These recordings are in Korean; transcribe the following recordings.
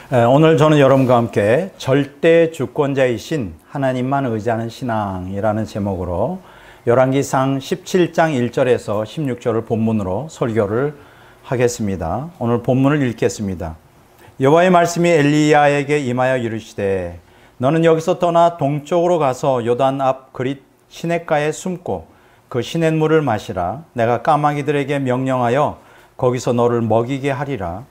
오늘 저는 여러분과 함께 절대 주권자이신 하나님만 의지하는 신앙이라는 제목으로 열왕기상 17장 1절에서 16절을 본문으로 설교를 하겠습니다. 오늘 본문을 읽겠습니다. 여호와의 말씀이 엘리야에게 임하여 이르시되 너는 여기서 떠나 동쪽으로 가서 요단 앞 그릿 시냇가에 숨고 그 시냇물을 마시라. 내가 까마귀들에게 명령하여 거기서 너를 먹이게 하리라.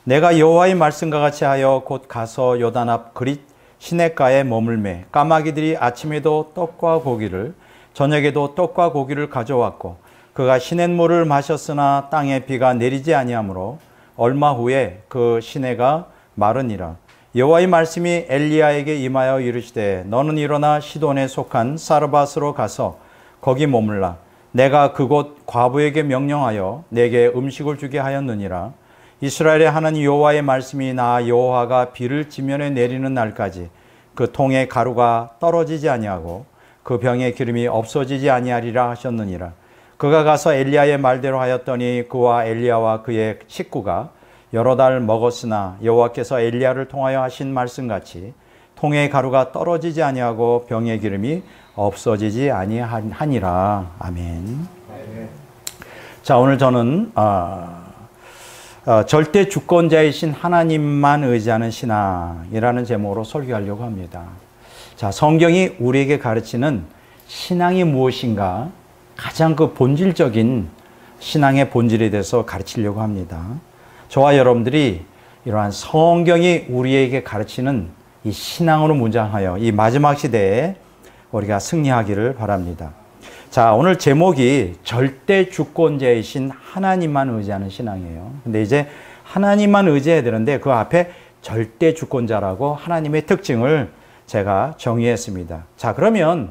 내가 여호와의 말씀과 같이 하여 곧 가서 요단 앞 그릿 시냇가에 머물매 까마귀들이 아침에도 떡과 고기를 저녁에도 떡과 고기를 가져왔고 그가 시냇물을 마셨으나 땅에 비가 내리지 아니하므로 얼마 후에 그 시내가 마르니라. 여호와의 말씀이 엘리야에게 임하여 이르시되 너는 일어나 시돈에 속한 사르밧으로 가서 거기 머물라. 내가 그곳 과부에게 명령하여 내게 음식을 주게 하였느니라. 이스라엘의 하나님 여호와의 말씀이 나 여호와가 비를 지면에 내리는 날까지 그 통에 가루가 떨어지지 아니하고 그 병에 기름이 없어지지 아니하리라 하셨느니라. 그가 가서 엘리야의 말대로 하였더니 그와 엘리야와 그의 식구가 여러 달 먹었으나 여호와께서 엘리야를 통하여 하신 말씀같이 통에 가루가 떨어지지 아니하고 병의 기름이 없어지지 아니하니라. 아멘. 자, 오늘 저는 절대 주권자이신 하나님만 의지하는 신앙이라는 제목으로 설교하려고 합니다. 자, 성경이 우리에게 가르치는 신앙이 무엇인가 가장 그 본질적인 신앙의 본질에 대해서 가르치려고 합니다. 저와 여러분들이 이러한 성경이 우리에게 가르치는 이 신앙으로 무장하여 이 마지막 시대에 우리가 승리하기를 바랍니다. 자, 오늘 제목이 절대 주권자이신 하나님만 의지하는 신앙이에요. 근데 이제 하나님만 의지해야 되는데 그 앞에 절대 주권자라고 하나님의 특징을 제가 정의했습니다. 자, 그러면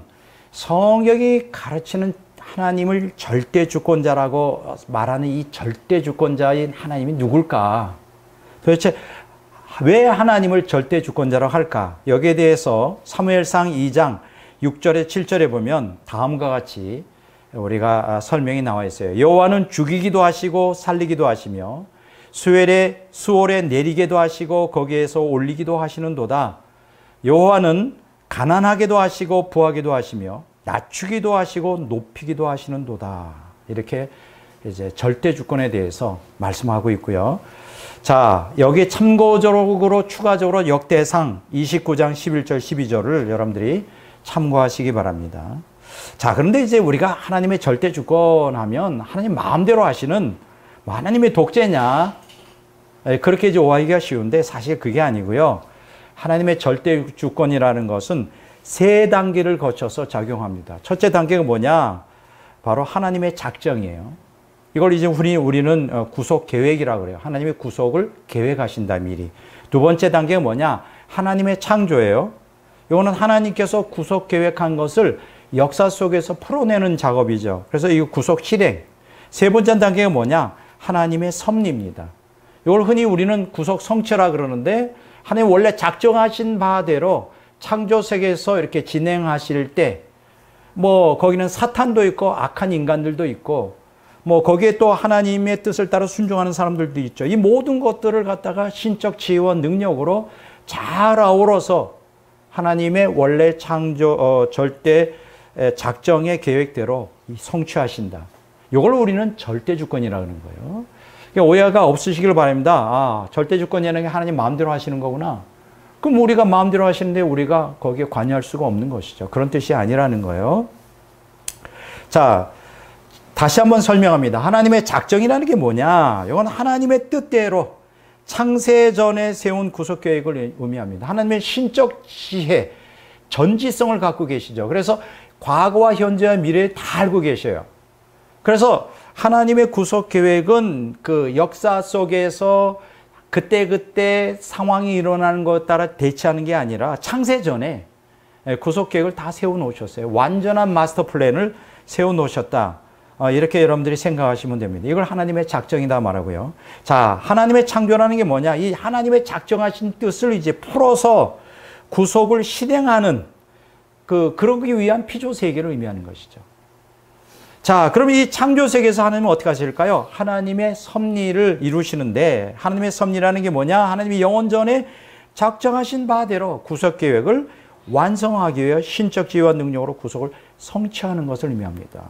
성경이 가르치는 하나님을 절대 주권자라고 말하는 이 절대 주권자인 하나님이 누굴까? 도대체 왜 하나님을 절대 주권자라고 할까? 여기에 대해서 사무엘상 2장 6절에 7절에 보면 다음과 같이 우리가 설명이 나와 있어요. 여호와는 죽이기도 하시고 살리기도 하시며 수월에 내리게도 하시고 거기에서 올리기도 하시는도다. 여호와는 가난하게도 하시고 부하게도 하시며 낮추기도 하시고 높이기도 하시는도다. 이렇게 이제 절대 주권에 대해서 말씀하고 있고요. 자, 여기 참고적으로 추가적으로 역대상 29장 11절 12절을 여러분들이 참고하시기 바랍니다. 자, 그런데 이제 우리가 하나님의 절대 주권하면 하나님 마음대로 하시는 하나님의 독재냐? 그렇게 이제 오해하기가 쉬운데 사실 그게 아니고요. 하나님의 절대 주권이라는 것은 세 단계를 거쳐서 작용합니다. 첫째 단계가 뭐냐? 바로 하나님의 작정이에요. 이걸 이제 우리는 구속 계획이라고 그래요. 하나님의 구속을 계획하신다 미리. 두 번째 단계가 뭐냐? 하나님의 창조예요. 이거는 하나님께서 구속 계획한 것을 역사 속에서 풀어내는 작업이죠. 그래서 이 구속 실행. 세 번째 단계가 뭐냐? 하나님의 섭리입니다. 이걸 흔히 우리는 구속 성취라 그러는데 하나님 원래 작정하신 바대로 창조 세계에서 이렇게 진행하실 때 거기는 사탄도 있고 악한 인간들도 있고 거기에 또 하나님의 뜻을 따라 순종하는 사람들도 있죠. 이 모든 것들을 갖다가 신적 지혜와 능력으로 잘 아우러서 하나님의 원래 창조 절대 작정의 계획대로 성취하신다. 이걸 우리는 절대 주권이라고 하는 거예요. 그러니까 오해가 없으시길 바랍니다. 절대 주권이라는 게 하나님 마음대로 하시는 거구나. 그럼 우리가 마음대로 하시는데 우리가 거기에 관여할 수가 없는 것이죠. 그런 뜻이 아니라는 거예요. 자, 다시 한번 설명합니다. 하나님의 작정이라는 게 뭐냐? 이건 하나님의 뜻대로 창세전에 세운 구속계획을 의미합니다. 하나님의 신적 지혜, 전지성을 갖고 계시죠. 그래서 과거와 현재와 미래를 다 알고 계셔요. 그래서 하나님의 구속계획은 그 역사 속에서 그때그때 상황이 일어나는 것에 따라 대처하는 게 아니라 창세전에 구속계획을 다 세워놓으셨어요. 완전한 마스터 플랜을 세워놓으셨다. 이렇게 여러분들이 생각하시면 됩니다. 이걸 하나님의 작정이다 말하고요. 자, 하나님의 창조라는 게 뭐냐? 이 하나님의 작정하신 뜻을 이제 풀어서 구속을 실행하는 그러기 위한 피조 세계를 의미하는 것이죠. 자, 그럼 이 창조 세계에서 하나님은 어떻게 하실까요? 하나님의 섭리를 이루시는데 하나님의 섭리라는 게 뭐냐? 하나님이 영원전에 작정하신 바대로 구속 계획을 완성하기 위해 신적 지혜와 능력으로 구속을 성취하는 것을 의미합니다.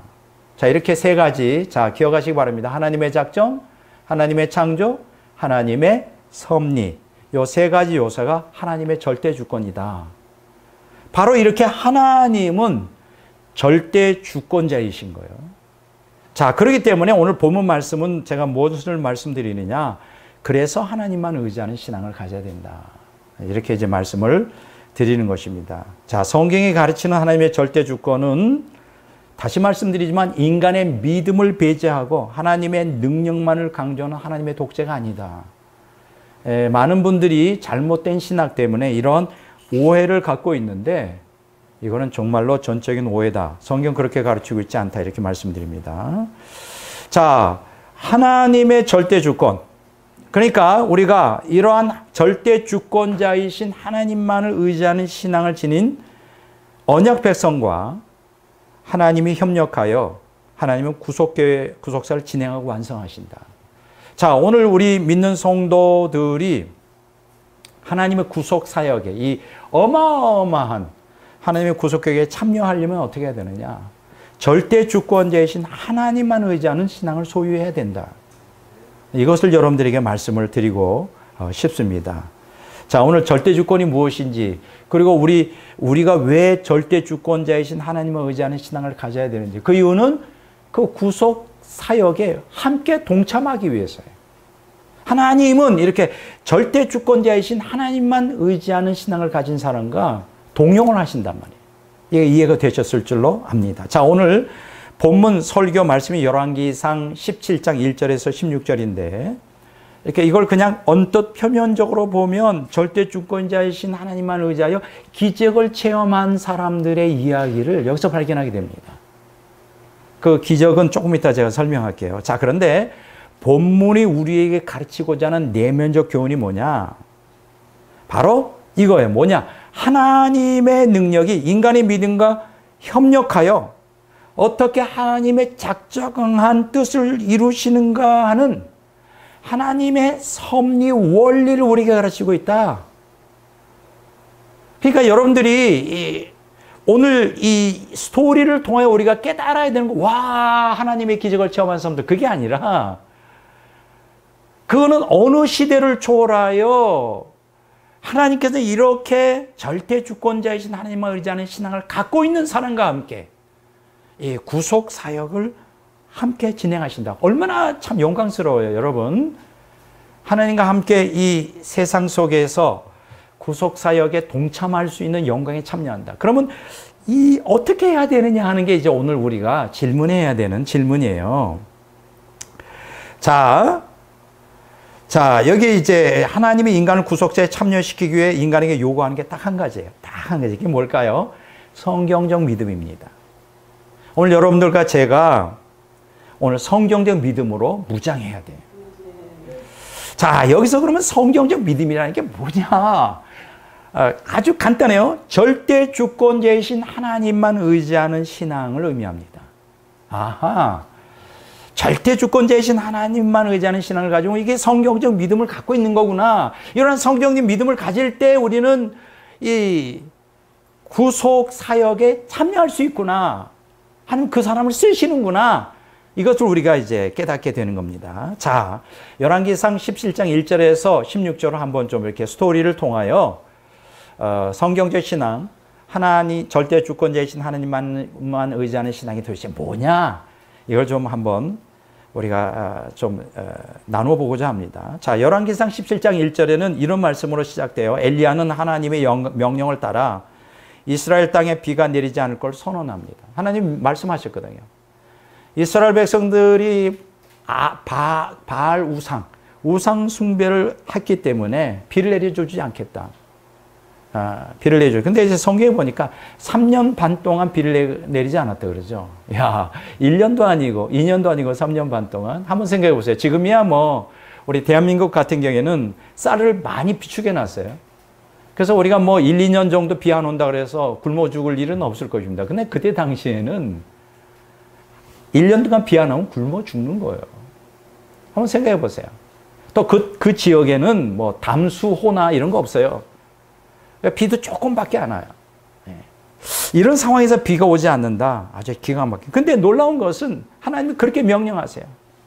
자, 이렇게 세 가지, 자, 기억하시기 바랍니다. 하나님의 작정, 하나님의 창조, 하나님의 섭리. 요 세 가지 요소가 하나님의 절대 주권이다. 바로 이렇게 하나님은 절대 주권자이신 거예요. 자, 그렇기 때문에 오늘 본문 말씀은 제가 무엇을 말씀드리느냐. 그래서 하나님만 의지하는 신앙을 가져야 된다. 이렇게 이제 말씀을 드리는 것입니다. 자, 성경이 가르치는 하나님의 절대 주권은 다시 말씀드리지만 인간의 믿음을 배제하고 하나님의 능력만을 강조하는 하나님의 독재가 아니다. 많은 분들이 잘못된 신학 때문에 이런 오해를 갖고 있는데 이거는 정말로 전적인 오해다. 성경 그렇게 가르치고 있지 않다. 이렇게 말씀드립니다. 자, 하나님의 절대 주권. 그러니까 우리가 이러한 절대 주권자이신 하나님만을 의지하는 신앙을 지닌 언약 백성과 하나님이 협력하여 하나님은 구속사를 진행하고 완성하신다. 자, 오늘 우리 믿는 성도들이 하나님의 구속 사역에 이 어마어마한 하나님의 구속 계획에 참여하려면 어떻게 해야 되느냐? 절대 주권자이신 하나님만 의지하는 신앙을 소유해야 된다. 이것을 여러분들에게 말씀을 드리고 싶습니다. 자, 오늘 절대 주권이 무엇인지, 그리고 우리가 왜 절대 주권자이신 하나님을 의지하는 신앙을 가져야 되는지, 그 이유는 그 구속 사역에 함께 동참하기 위해서예요. 하나님은 이렇게 절대 주권자이신 하나님만 의지하는 신앙을 가진 사람과 동용을 하신단 말이에요. 이게 이해가 되셨을 줄로 압니다. 자, 오늘 본문 설교 말씀이 열왕기상 17장 1절에서 16절인데 이렇게 이걸 그냥 언뜻 표면적으로 보면 절대 주권자이신 하나님만 의지하여 기적을 체험한 사람들의 이야기를 여기서 발견하게 됩니다. 그 기적은 조금 이따 제가 설명할게요. 자, 그런데 본문이 우리에게 가르치고자 하는 내면적 교훈이 뭐냐? 바로 이거예요. 뭐냐? 하나님의 능력이 인간의 믿음과 협력하여 어떻게 하나님의 작정한 뜻을 이루시는가 하는 하나님의 섭리 원리를 우리에게 가르치고 있다. 그러니까 여러분들이 오늘 이 스토리를 통해 우리가 깨달아야 되는 거, 와, 하나님의 기적을 체험한 사람들, 그게 아니라 그거는 어느 시대를 초월하여 하나님께서 이렇게 절대 주권자이신 하나님을 의지하는 신앙을 갖고 있는 사람과 함께 이 구속 사역을 함께 진행하신다. 얼마나 참 영광스러워요, 여러분. 하나님과 함께 이 세상 속에서 구속 사역에 동참할 수 있는 영광에 참여한다. 그러면 이 어떻게 해야 되느냐 하는 게 이제 오늘 우리가 질문해야 되는 질문이에요. 자, 여기 이제 하나님이 인간을 구속자에 참여시키기 위해 인간에게 요구하는 게 딱 한 가지예요. 딱 한 가지. 이게 뭘까요? 성경적 믿음입니다. 오늘 여러분들과 제가 오늘 성경적 믿음으로 무장해야 돼요. 자, 여기서 그러면 성경적 믿음이라는 게 뭐냐? 아주 간단해요. 절대 주권자이신 하나님만 의지하는 신앙을 의미합니다. 아하. 절대 주권자이신 하나님만 의지하는 신앙을 가지고 이게 성경적 믿음을 갖고 있는 거구나. 이런 성경적 믿음을 가질 때 우리는 이 구속 사역에 참여할 수 있구나. 하나님 그 사람을 쓰시는구나. 이것을 우리가 이제 깨닫게 되는 겁니다. 자, 열왕기상 17장 1절에서 16절을 한번 좀 이렇게 스토리를 통하여 성경적 신앙, 하나님 절대 주권자이신 하나님만 의지하는 신앙이 도대체 뭐냐? 이걸 좀 한번 우리가 좀 나누어 보고자 합니다. 자, 열왕기상 17장 1절에는 이런 말씀으로 시작돼요. 엘리야는 하나님의 명령을 따라 이스라엘 땅에 비가 내리지 않을 걸 선언합니다. 하나님 말씀하셨거든요. 이스라엘 백성들이 바알 우상 숭배를 했기 때문에 비를 내려주지 않겠다. 비를 내줘. 근데 이제 성경에 보니까 3년 반 동안 비를 내리지 않았다 그러죠. 야, 1년도 아니고 2년도 아니고 3년 반 동안. 한번 생각해 보세요. 지금이야 뭐 우리 대한민국 같은 경우에는 쌀을 많이 비축해 놨어요. 그래서 우리가 뭐 1, 2년 정도 비 안 온다 그래서 굶어 죽을 일은 없을 것입니다. 근데 그때 당시에는 1년 동안 비 안 오면 굶어 죽는 거예요. 한번 생각해 보세요. 또 그 지역에는 뭐 담수호나 이런 거 없어요. 비도 조금밖에 안 와요. 이런 상황에서 비가 오지 않는다. 아주 기가 막히게. 근데 놀라운 것은 하나님이 그렇게 명령하세요.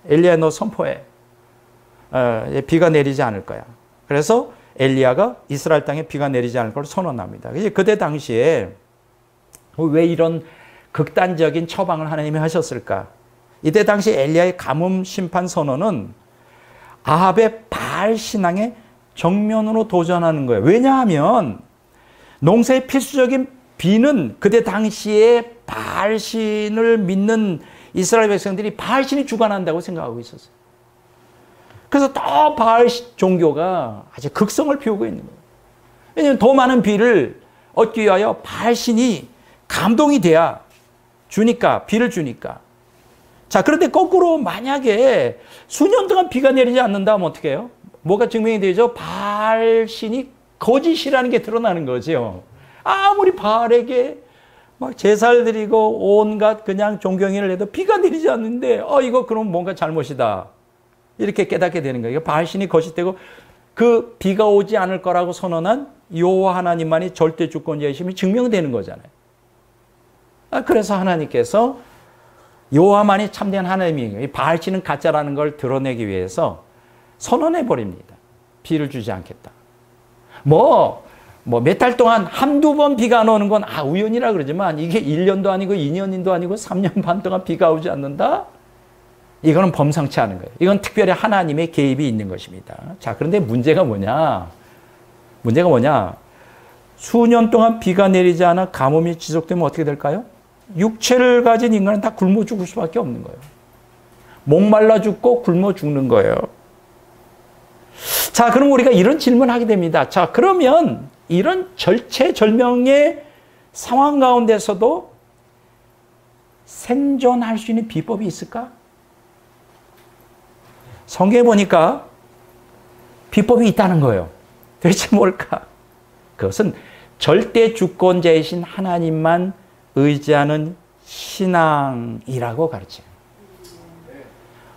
엘리야 너 선포해. 비가 내리지 않을 거야. 그래서 엘리야가 이스라엘 땅에 비가 내리지 않을 걸 선언합니다. 그때 당시에 왜 이런 극단적인 처방을 하나님이 하셨을까? 이때 당시 엘리야의 가뭄 심판 선언은 아합의 바알 신앙에 정면으로 도전하는 거예요. 왜냐하면 농사의 필수적인 비는 그때 당시에 바알 신을 믿는 이스라엘 백성들이 바알 신이 주관한다고 생각하고 있었어요. 그래서 더 바알 종교가 아주 극성을 피우고 있는 거예요. 왜냐하면 더 많은 비를 얻기 위하여 바알 신이 감동이 돼야 주니까, 비를 주니까. 자, 그런데 거꾸로 만약에 수년 동안 비가 내리지 않는다 하면 어떻게 해요? 뭐가 증명이 되죠? 바알 신이 거짓이라는 게 드러나는 거죠. 아무리 바알에게 막 제사를 드리고 온갖 그냥 존경을 해도 비가 내리지 않는데, 이거 그럼 뭔가 잘못이다. 이렇게 깨닫게 되는 거예요. 바알 신이 거짓되고 그 비가 오지 않을 거라고 선언한 여호와 하나님만이 절대 주권자이심이 증명되는 거잖아요. 그래서 하나님께서 여호와만이 참된 하나님이에요. 바알 신은 가짜라는 걸 드러내기 위해서 선언해 버립니다. 비를 주지 않겠다. 몇 달 동안 한두 번 비가 안 오는 건 우연이라 그러지만 이게 1년도 아니고 2년도 아니고 3년 반 동안 비가 오지 않는다? 이거는 범상치 않은 거예요. 이건 특별히 하나님의 개입이 있는 것입니다. 자, 그런데 문제가 뭐냐? 수년 동안 비가 내리지 않아 가뭄이 지속되면 어떻게 될까요? 육체를 가진 인간은 다 굶어 죽을 수밖에 없는 거예요. 목말라 죽고 굶어 죽는 거예요. 자, 그럼 우리가 이런 질문을 하게 됩니다. 자, 그러면 이런 절체절명의 상황 가운데서도 생존할 수 있는 비법이 있을까? 성경에 보니까 비법이 있다는 거예요. 도대체 뭘까? 그것은 절대 주권자이신 하나님만 의지하는 신앙이라고 가르쳐요.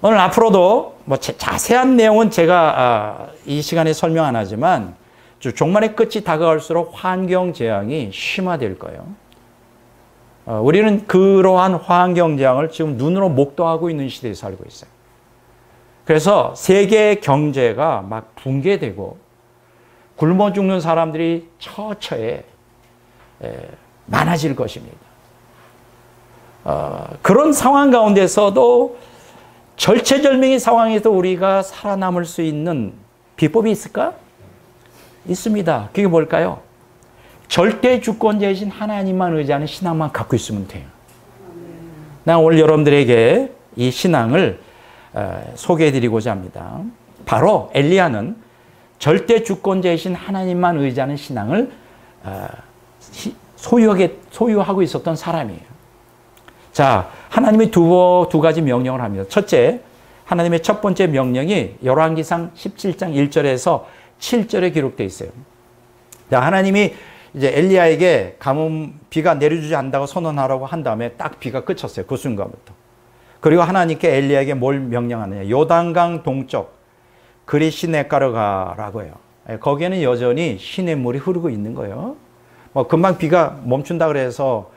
오늘 앞으로도 자세한 내용은 제가 이 시간에 설명 안 하지만 종말의 끝이 다가갈수록 환경 재앙이 심화될 거예요. 우리는 그러한 환경 재앙을 지금 눈으로 목도하고 있는 시대에 살고 있어요. 그래서 세계 경제가 막 붕괴되고 굶어 죽는 사람들이 처처에 많아질 것입니다. 그런 상황 가운데서도 절체절명의 상황에서 우리가 살아남을 수 있는 비법이 있을까? 있습니다. 그게 뭘까요? 절대 주권자이신 하나님만 의지하는 신앙만 갖고 있으면 돼요. 나 오늘 여러분들에게 이 신앙을 소개해드리고자 합니다. 바로 엘리야는 절대 주권자이신 하나님만 의지하는 신앙을 소유하고 있었던 사람이에요. 자, 하나님이 두 가지 명령을 합니다. 첫째, 하나님의 첫 번째 명령이 열왕기상 17장 1절에서 7절에 기록되어 있어요. 자, 하나님이 이제 엘리야에게 가뭄 비가 내려주지 않는다고 선언하라고 한 다음에 딱 비가 그쳤어요. 그 순간부터. 그리고 하나님께 엘리야에게 뭘 명령하느냐? 요단강 동쪽 그리 시냇가로 가라고 해요. 거기에는 여전히 시냇물이 흐르고 있는 거예요. 금방 비가 멈춘다 그래서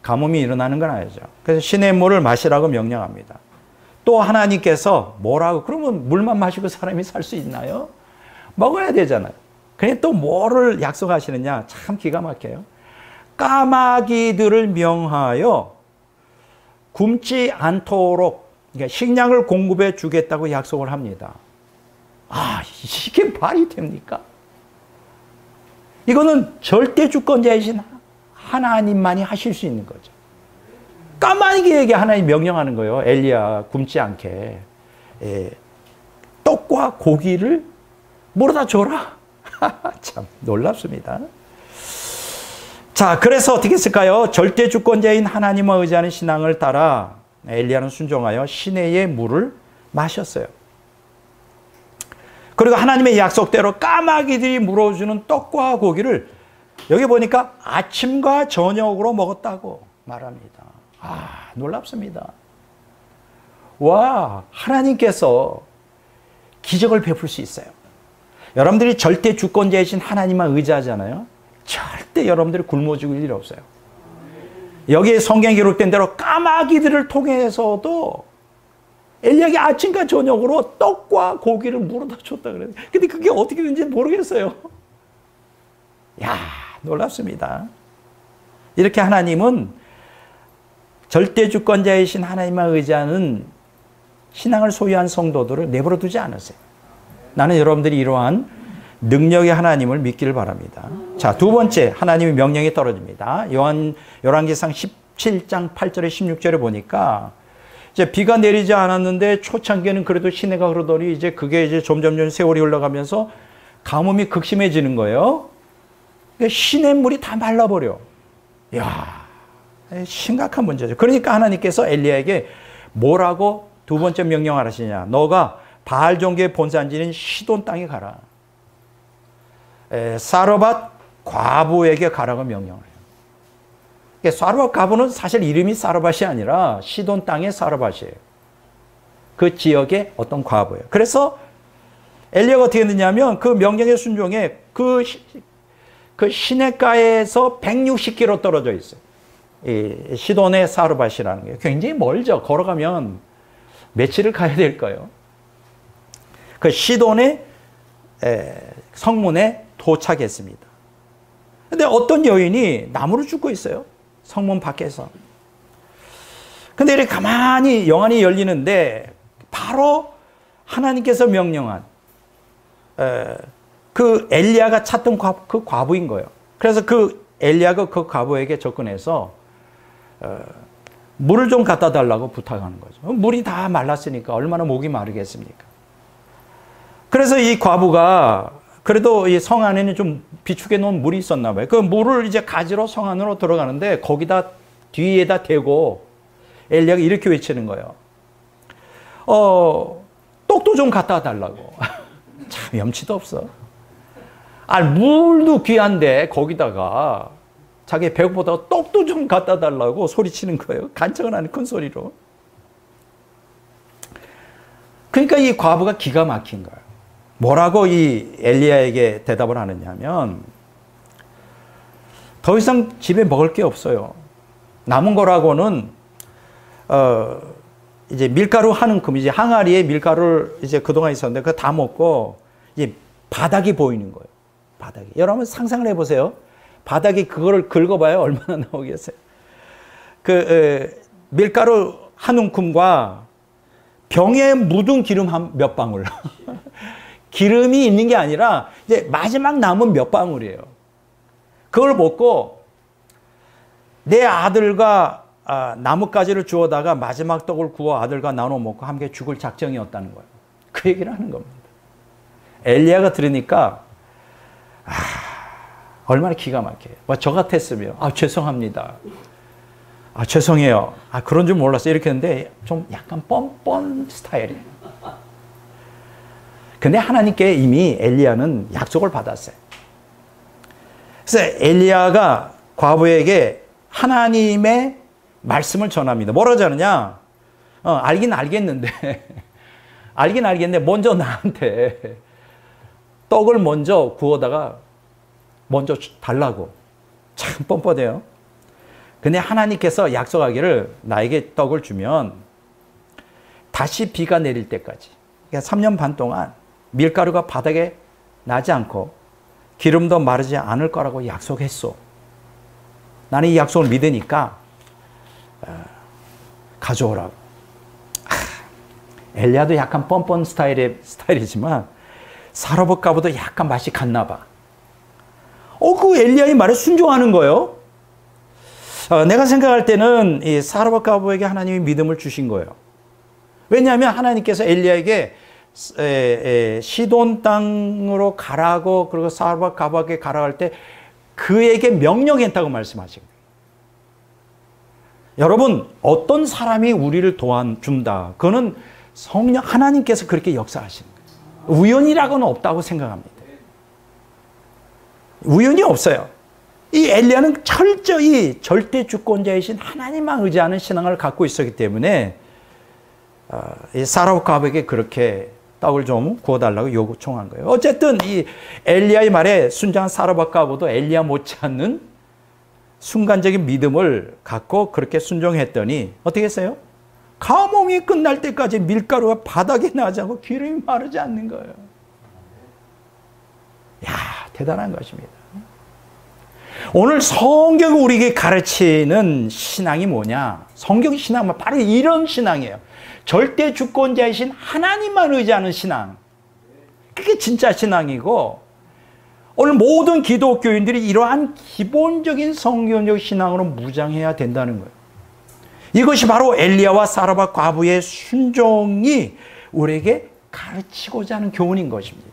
가뭄이 일어나는 건 아니죠. 그래서 시냇물을 마시라고 명령합니다. 또 하나님께서 뭐라고? 그러면 물만 마시고 사람이 살 수 있나요? 먹어야 되잖아요. 그냥 또 뭐를 약속하시느냐? 참 기가 막혀요. 까마귀들을 명하여 굶지 않도록 식량을 공급해 주겠다고 약속을 합니다. 이게 말이 됩니까? 이거는 절대 주권자이신 하나님만이 하실 수 있는 거죠. 까마귀에게 하나님 명령하는 거예요. 엘리야 굶지 않게 떡과 고기를 물어다 줘라. 참 놀랍습니다. 자, 그래서 어떻게 했을까요? 절대 주권자인 하나님을 의지하는 신앙을 따라 엘리야는 순종하여 시내의 물을 마셨어요. 그리고 하나님의 약속대로 까마귀들이 물어주는 떡과 고기를 여기 보니까 아침과 저녁으로 먹었다고 말합니다. 놀랍습니다. 와, 하나님께서 기적을 베풀 수 있어요. 여러분들이 절대 주권자이신 하나님만 의지하잖아요. 절대 여러분들이 굶어 죽을 일 없어요. 여기에 성경에 기록된 대로 까마귀들을 통해서도 엘리야가 아침과 저녁으로 떡과 고기를 물어다 줬다 그래요. 근데 그게 어떻게 되는지 모르겠어요. 야, 놀랍습니다. 이렇게 하나님은 절대 주권자이신 하나님만 의지하는 신앙을 소유한 성도들을 내버려 두지 않으세요. 나는 여러분들이 이러한 능력의 하나님을 믿기를 바랍니다. 자, 두 번째, 하나님의 명령이 떨어집니다. 열왕기상 17장 8절에 16절에 보니까 이제 비가 내리지 않았는데 초창기에는 그래도 시내가 흐르더니 이제 그게 이제 점점 세월이 흘러가면서 가뭄이 극심해지는 거예요. 그러니까 시냇물이 다 말라버려. 이야, 심각한 문제죠. 그러니까 하나님께서 엘리야에게 뭐라고 두 번째 명령을 하시냐. 너가 바알 종교의 본산지인 시돈 땅에 가라. 사르밧 과부에게 가라고 명령을 해요. 사르밧 과부는 사실 이름이 사르밧이 아니라 시돈 땅의 사르밧이에요. 그 지역의 어떤 과부예요. 그래서 엘리야가 어떻게 했느냐면 그 명령에 순종해 그 시내가에서 160km 떨어져 있어요. 이 시돈의 사르밧이라는 게 굉장히 멀죠. 걸어가면 며칠을 가야 될 거예요. 그 시돈의 성문에 도착했습니다. 근데 어떤 여인이 나무를 줍고 있어요. 성문 밖에서. 근데 이렇게 가만히 영안이 열리는데 바로 하나님께서 명령한 그 엘리야가 찾던 그 과부인 거예요. 그래서 그 엘리야가 그 과부에게 접근해서 물을 좀 갖다 달라고 부탁하는 거죠. 물이 다 말랐으니까 얼마나 목이 마르겠습니까? 그래서 이 과부가 그래도 이 성 안에는 좀 비축해 놓은 물이 있었나 봐요. 그 물을 이제 가지러 성 안으로 들어가는데 거기다 뒤에다 대고 엘리야가 이렇게 외치는 거예요. 떡도 좀 갖다 달라고. 참 염치도 없어. 물도 귀한데 거기다가 자기 배고프다가 떡도 좀 갖다 달라고 소리치는 거예요. 간청을 하는 큰 소리로. 그러니까 이 과부가 기가 막힌 거예요. 뭐라고 이 엘리야에게 대답을 하느냐면 더 이상 집에 먹을 게 없어요. 남은 거라고는 이제 밀가루 한 움큼, 이제 항아리에 밀가루를 이제 그동안 있었는데 그거 다 먹고 이제 바닥이 보이는 거예요. 바닥이. 여러분 상상을 해보세요. 바닥에 그거를 긁어봐요. 얼마나 나오겠어요. 밀가루 한 움큼과 병에 묻은 기름 몇 방울. 기름이 있는 게 아니라 이제 마지막 남은 몇 방울이에요. 그걸 먹고 내 아들과 나뭇가지를 주워다가 마지막 떡을 구워 아들과 나눠 먹고 함께 죽을 작정이었다는 거예요. 그 얘기를 하는 겁니다. 엘리야가 들으니까 얼마나 기가 막혀요. 저 같았으면 죄송합니다. 죄송해요. 그런 줄 몰랐어요. 이렇게 했는데 좀 약간 뻔뻔 스타일이에요. 근데 하나님께 이미 엘리야는 약속을 받았어요. 그래서 엘리야가 과부에게 하나님의 말씀을 전합니다. 뭐라고 하느냐? 알긴 알겠는데 먼저 나한테 떡을 먼저 구워다가 먼저 달라고. 참 뻔뻔해요. 근데 하나님께서 약속하기를 나에게 떡을 주면 다시 비가 내릴 때까지, 그러니까 3년 반 동안 밀가루가 바닥에 나지 않고 기름도 마르지 않을 거라고 약속했어. 나는 이 약속을 믿으니까 가져오라고. 엘리야도 약간 뻔뻔 스타일이지만 사르밧 과부도 약간 맛이 갔나 봐. 그 엘리야의 말에 순종하는 거예요. 내가 생각할 때는 이 사르밧 과부에게 하나님이 믿음을 주신 거예요. 왜냐하면 하나님께서 엘리야에게 시돈 땅으로 가라고, 그리고 사르밧 과부에게 가라고 할 때 그에게 명령했다고 말씀하신 거예요. 여러분, 어떤 사람이 우리를 도와준다. 그거는 성령 하나님께서 그렇게 역사하시는 거예요. 우연이라고는 없다고 생각합니다. 우연이 없어요. 이 엘리야는 철저히 절대 주권자이신 하나님만 의지하는 신앙을 갖고 있었기 때문에 이 사르밧 과부에게 그렇게 떡을 좀 구워달라고 요청한 거예요. 어쨌든 이 엘리야의 말에 순종한 사르밧과부도 엘리야 못지않는 순간적인 믿음을 갖고 그렇게 순종했더니 어떻게 했어요? 가뭄이 끝날 때까지 밀가루가 바닥에 나지 않고 기름이 마르지 않는 거예요. 야, 대단한 것입니다. 오늘 성경이 우리에게 가르치는 신앙이 뭐냐? 성경 신앙은 바로 이런 신앙이에요. 절대 주권자이신 하나님만 의지하는 신앙. 그게 진짜 신앙이고, 오늘 모든 기독교인들이 이러한 기본적인 성경적 신앙으로 무장해야 된다는 거예요. 이것이 바로 엘리야와 사르밧 과부의 순종이 우리에게 가르치고자 하는 교훈인 것입니다.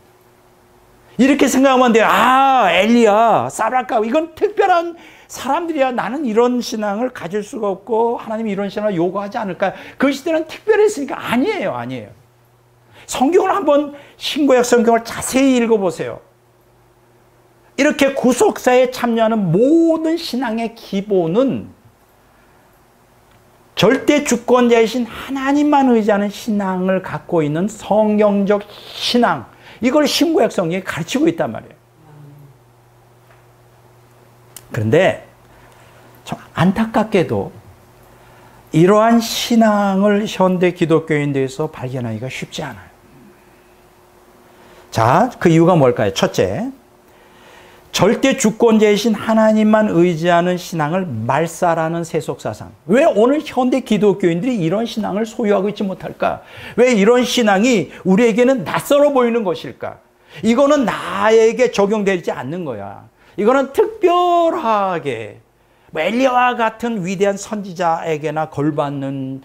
이렇게 생각하면 돼요. 아, 엘리야, 사르밧 과부, 이건 특별한 사람들이야. 나는 이런 신앙을 가질 수가 없고 하나님이 이런 신앙을 요구하지 않을까. 그 시대는 특별했으니까. 아니에요. 아니에요. 성경을 한번 신구약 성경을 자세히 읽어보세요. 이렇게 구속사에 참여하는 모든 신앙의 기본은 절대 주권자이신 하나님만 의지하는 신앙을 갖고 있는 성경적 신앙, 이걸 신구약 성경이 가르치고 있단 말이에요. 그런데 좀 안타깝게도 이러한 신앙을 현대 기독교인들에서 발견하기가 쉽지 않아요. 자, 그 이유가 뭘까요? 첫째, 절대 주권자이신 하나님만 의지하는 신앙을 말살하는 세속사상. 왜 오늘 현대 기독교인들이 이런 신앙을 소유하고 있지 못할까? 왜 이런 신앙이 우리에게는 낯설어 보이는 것일까? 이거는 나에게 적용되지 않는 거야. 이거는 특별하게 엘리야와 같은 위대한 선지자에게나 걸받는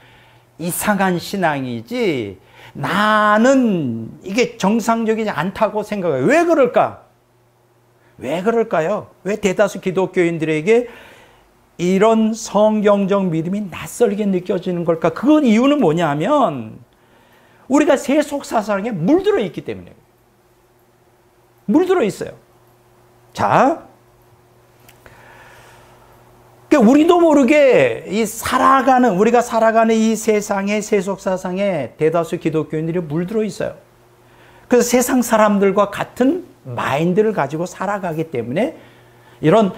이상한 신앙이지, 나는 이게 정상적이지 않다고 생각해요. 왜 그럴까? 왜 그럴까요? 왜 대다수 기독교인들에게 이런 성경적 믿음이 낯설게 느껴지는 걸까? 그 이유는 뭐냐면 우리가 세속사상에 물들어 있기 때문에. 물들어 있어요. 자, 우리도 모르게 우리가 살아가는 이 세상의 세속사상에 대다수 기독교인들이 물들어 있어요. 그래서 세상 사람들과 같은 마인드를 가지고 살아가기 때문에 이런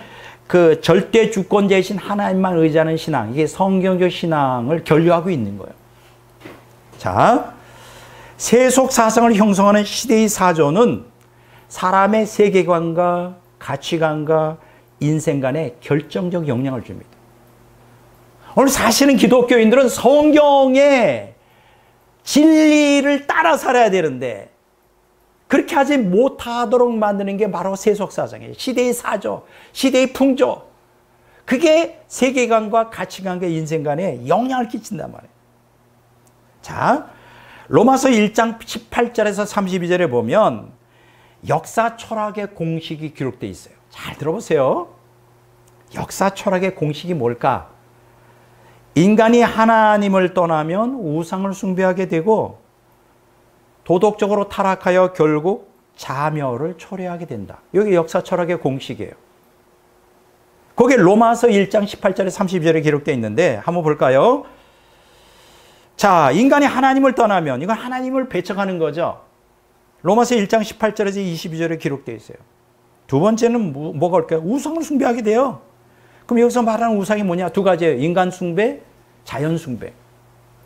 그 절대 주권자이신 하나님만 의지하는 신앙, 이게 성경적 신앙을 결여하고 있는 거예요. 자, 세속 사상을 형성하는 시대의 사조는 사람의 세계관과 가치관과 인생관에 결정적 영향을 줍니다. 오늘 사실은 기독교인들은 성경의 진리를 따라 살아야 되는데 그렇게 하지 못하도록 만드는 게 바로 세속사상이에요. 시대의 사조, 시대의 풍조. 그게 세계관과 가치관과 인생관에 영향을 끼친단 말이에요. 자, 로마서 1장 18절에서 32절에 보면 역사 철학의 공식이 기록되어 있어요. 잘 들어보세요. 역사 철학의 공식이 뭘까? 인간이 하나님을 떠나면 우상을 숭배하게 되고 도덕적으로 타락하여 결국 자멸을 초래하게 된다. 여기 역사 철학의 공식이에요. 거기에 로마서 1장 18절에 32절에 기록되어 있는데 한번 볼까요? 자, 인간이 하나님을 떠나면 이건 하나님을 배척하는 거죠. 로마서 1장 18절에서 22절에 기록되어 있어요. 두 번째는 뭐가 올까요? 우상을 숭배하게 돼요. 그럼 여기서 말하는 우상이 뭐냐? 두 가지예요. 인간 숭배, 자연 숭배.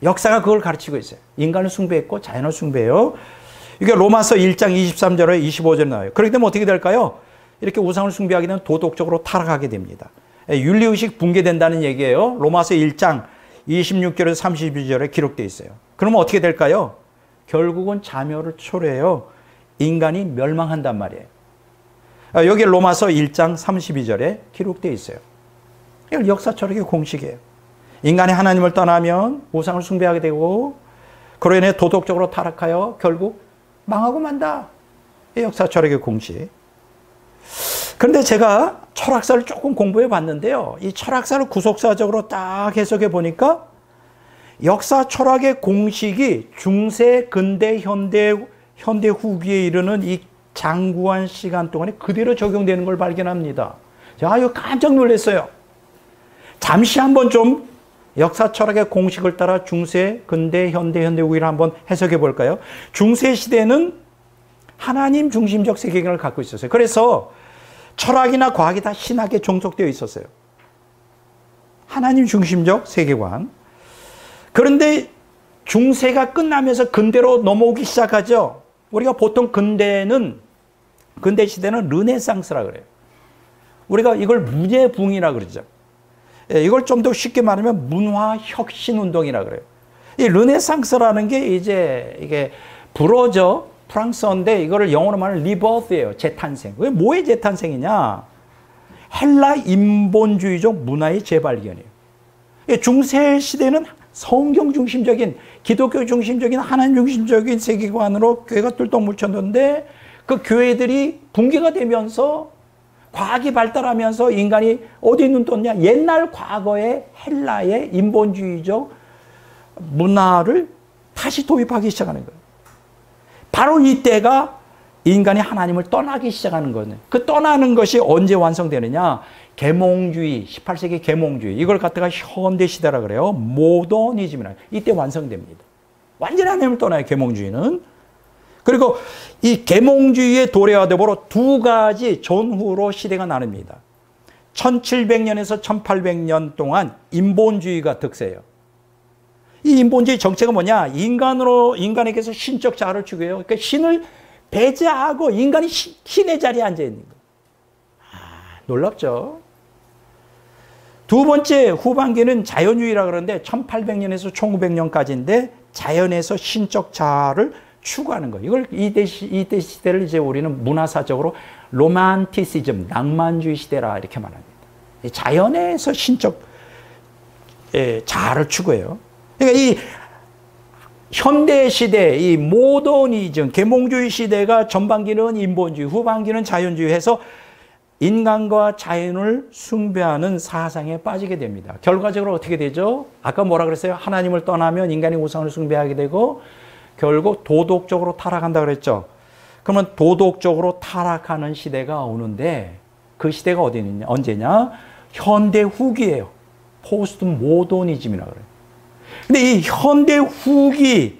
역사가 그걸 가르치고 있어요. 인간을 숭배했고 자연을 숭배해요. 이게 로마서 1장 23절에 25절에 나와요. 그렇게 되면 어떻게 될까요? 이렇게 우상을 숭배하게 되면 도덕적으로 타락하게 됩니다. 윤리의식 붕괴된다는 얘기예요. 로마서 1장 26절에서 32절에 기록되어 있어요. 그러면 어떻게 될까요? 결국은 자멸을 초래해요. 인간이 멸망한단 말이에요. 여기 로마서 1장 32절에 기록되어 있어요. 이건 역사 철학의 공식이에요. 인간이 하나님을 떠나면 우상을 숭배하게 되고 그로 인해 도덕적으로 타락하여 결국 망하고 만다. 이 역사 철학의 공식. 그런데 제가 철학사를 조금 공부해 봤는데요. 이 철학사를 구속사적으로 딱 해석해 보니까 역사 철학의 공식이 중세, 근대, 현대 후기에 이르는 이 장구한 시간 동안에 그대로 적용되는 걸 발견합니다. 제가 이거 깜짝 놀랐어요. 잠시 한번 좀 역사 철학의 공식을 따라 중세, 근대, 현대, 현대 후기를 한번 해석해 볼까요? 중세 시대는 하나님 중심적 세계관을 갖고 있었어요. 그래서 철학이나 과학이 다 신학에 종속되어 있었어요. 하나님 중심적 세계관. 그런데 중세가 끝나면서 근대로 넘어오기 시작하죠. 우리가 보통 근대 시대는 르네상스라 그래요. 우리가 이걸 문예부흥이라 그러죠. 이걸 좀 더 쉽게 말하면 문화 혁신 운동이라 그래요. 이 르네상스라는 게 이게 불어죠. 프랑스어인데 이거를 영어로 말하면 리버스예요. 재탄생. 왜 뭐의 재탄생이냐? 헬라 인본주의적 문화의 재발견이에요. 중세 시대는 성경 중심적인, 기독교 중심적인, 하나님 중심적인 세계관으로 교회가 뚫떡 묻혔는데 그 교회들이 붕괴가 되면서 과학이 발달하면서 인간이 어디에 눈 떴냐? 옛날 과거의 헬라의 인본주의적 문화를 다시 도입하기 시작하는 거예요. 바로 이때가 인간이 하나님을 떠나기 시작하는 거예요. 그 떠나는 것이 언제 완성되느냐? 계몽주의, 18세기 계몽주의. 이걸 갖다가 현대시대라 그래요. 모더니즘이라. 이때 완성됩니다. 완전히 하나님을 떠나요, 계몽주의는. 그리고 이 계몽주의의 도래와 더불어 두 가지 전후로 시대가 나뉩니다. 1700년에서 1800년 동안 인본주의가 득세해요. 이 인본주의 정체가 뭐냐? 인간에게서 신적 자아를 추구해요. 그러니까 신을 배제하고 인간이 신의 자리에 앉아 있는 거예요. 놀랍죠? 두 번째 후반기는 자연주의라 그러는데 1800년에서 1900년까지인데 자연에서 신적 자아를 추구하는 거예요. 이걸 이때 시대를 이제 우리는 문화사적으로 로만티시즘, 낭만주의 시대라 이렇게 말합니다. 자연에서 신적 자아를 추구해요. 그러니까 이 현대 시대, 이 모더니즘, 계몽주의 시대가 전반기는 인본주의, 후반기는 자연주의 해서 인간과 자연을 숭배하는 사상에 빠지게 됩니다. 결과적으로 어떻게 되죠? 아까 뭐라 그랬어요? 하나님을 떠나면 인간이 우상을 숭배하게 되고 결국 도덕적으로 타락한다 그랬죠. 그러면 도덕적으로 타락하는 시대가 오는데 그 시대가 언제냐? 현대 후기예요. 포스트 모더니즘이라고 그래요. 근데 이 현대 후기에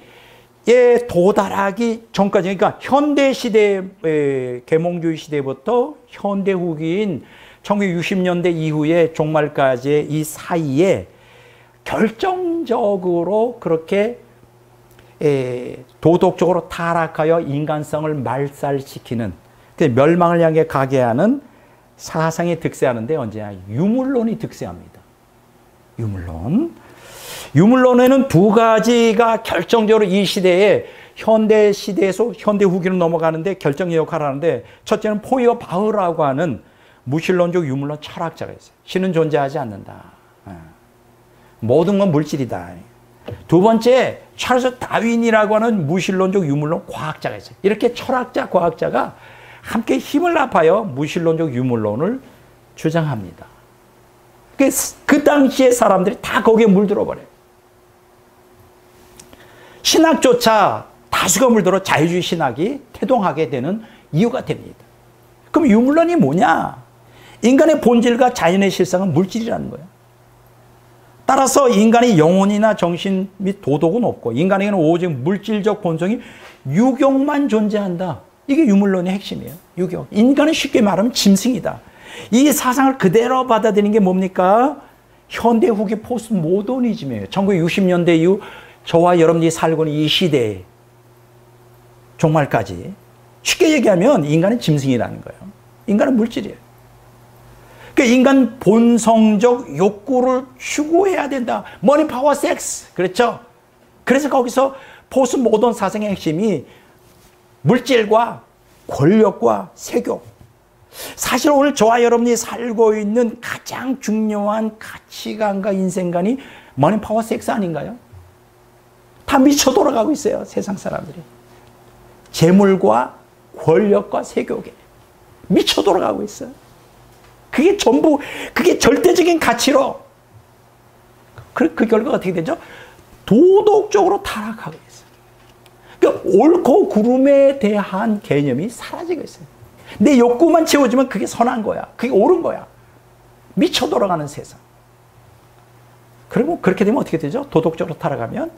도달하기 전까지, 그러니까 현대 시대, 계몽주의 시대부터 현대 후기인 1960년대 이후에 종말까지의 이 사이에 결정적으로 그렇게 도덕적으로 타락하여 인간성을 말살시키는, 멸망을 향해 가게 하는 사상이 득세하는데 언제냐? 유물론이 득세합니다. 유물론에는 두 가지가 결정적으로 이 시대에 현대 시대에서 현대 후기로 넘어가는데 결정적 역할을 하는데, 첫째는 포이어바흐라고 하는 무신론적 유물론 철학자가 있어요. 신은 존재하지 않는다. 모든 건 물질이다. 두 번째, 찰스 다윈이라고 하는 무신론적 유물론 과학자가 있어요. 이렇게 철학자, 과학자가 함께 힘을 합하여 무신론적 유물론을 주장합니다. 그 당시에 사람들이 다 거기에 물들어 버려요. 신학조차 다수가 물들어 자유주의 신학이 태동하게 되는 이유가 됩니다. 그럼 유물론이 뭐냐? 인간의 본질과 자연의 실상은 물질이라는 거예요. 따라서 인간의 영혼이나 정신 및 도덕은 없고 인간에게는 오직 물질적 본성이 유격만 존재한다. 이게 유물론의 핵심이에요. 유격. 인간은 쉽게 말하면 짐승이다. 이 사상을 그대로 받아들이는 게 뭡니까? 현대 후기 포스트 모더니즘이에요. 1960년대 이후 저와 여러분들이 살고 있는 이 시대의 종말까지. 쉽게 얘기하면 인간은 짐승이라는 거예요. 인간은 물질이에요. 그러니까 인간 본성적 욕구를 추구해야 된다. 머니, 파워, 섹스. 그렇죠? 그래서 거기서 포스트 모던 사상의 핵심이 물질과 권력과 세교. 사실 오늘 저와 여러분이 살고 있는 가장 중요한 가치관과 인생관이 머니, 파워, 섹스 아닌가요? 다 미쳐 돌아가고 있어요. 세상 사람들이. 재물과 권력과 세교계. 미쳐 돌아가고 있어요. 그게 전부, 그게 절대적인 가치로. 그 결과가 어떻게 되죠? 도덕적으로 타락하고 있어요. 그러니까 옳고 그름에 대한 개념이 사라지고 있어요. 내 욕구만 채워주면 그게 선한 거야. 그게 옳은 거야. 미쳐 돌아가는 세상. 그리고 그렇게 되면 어떻게 되죠? 도덕적으로 타락하면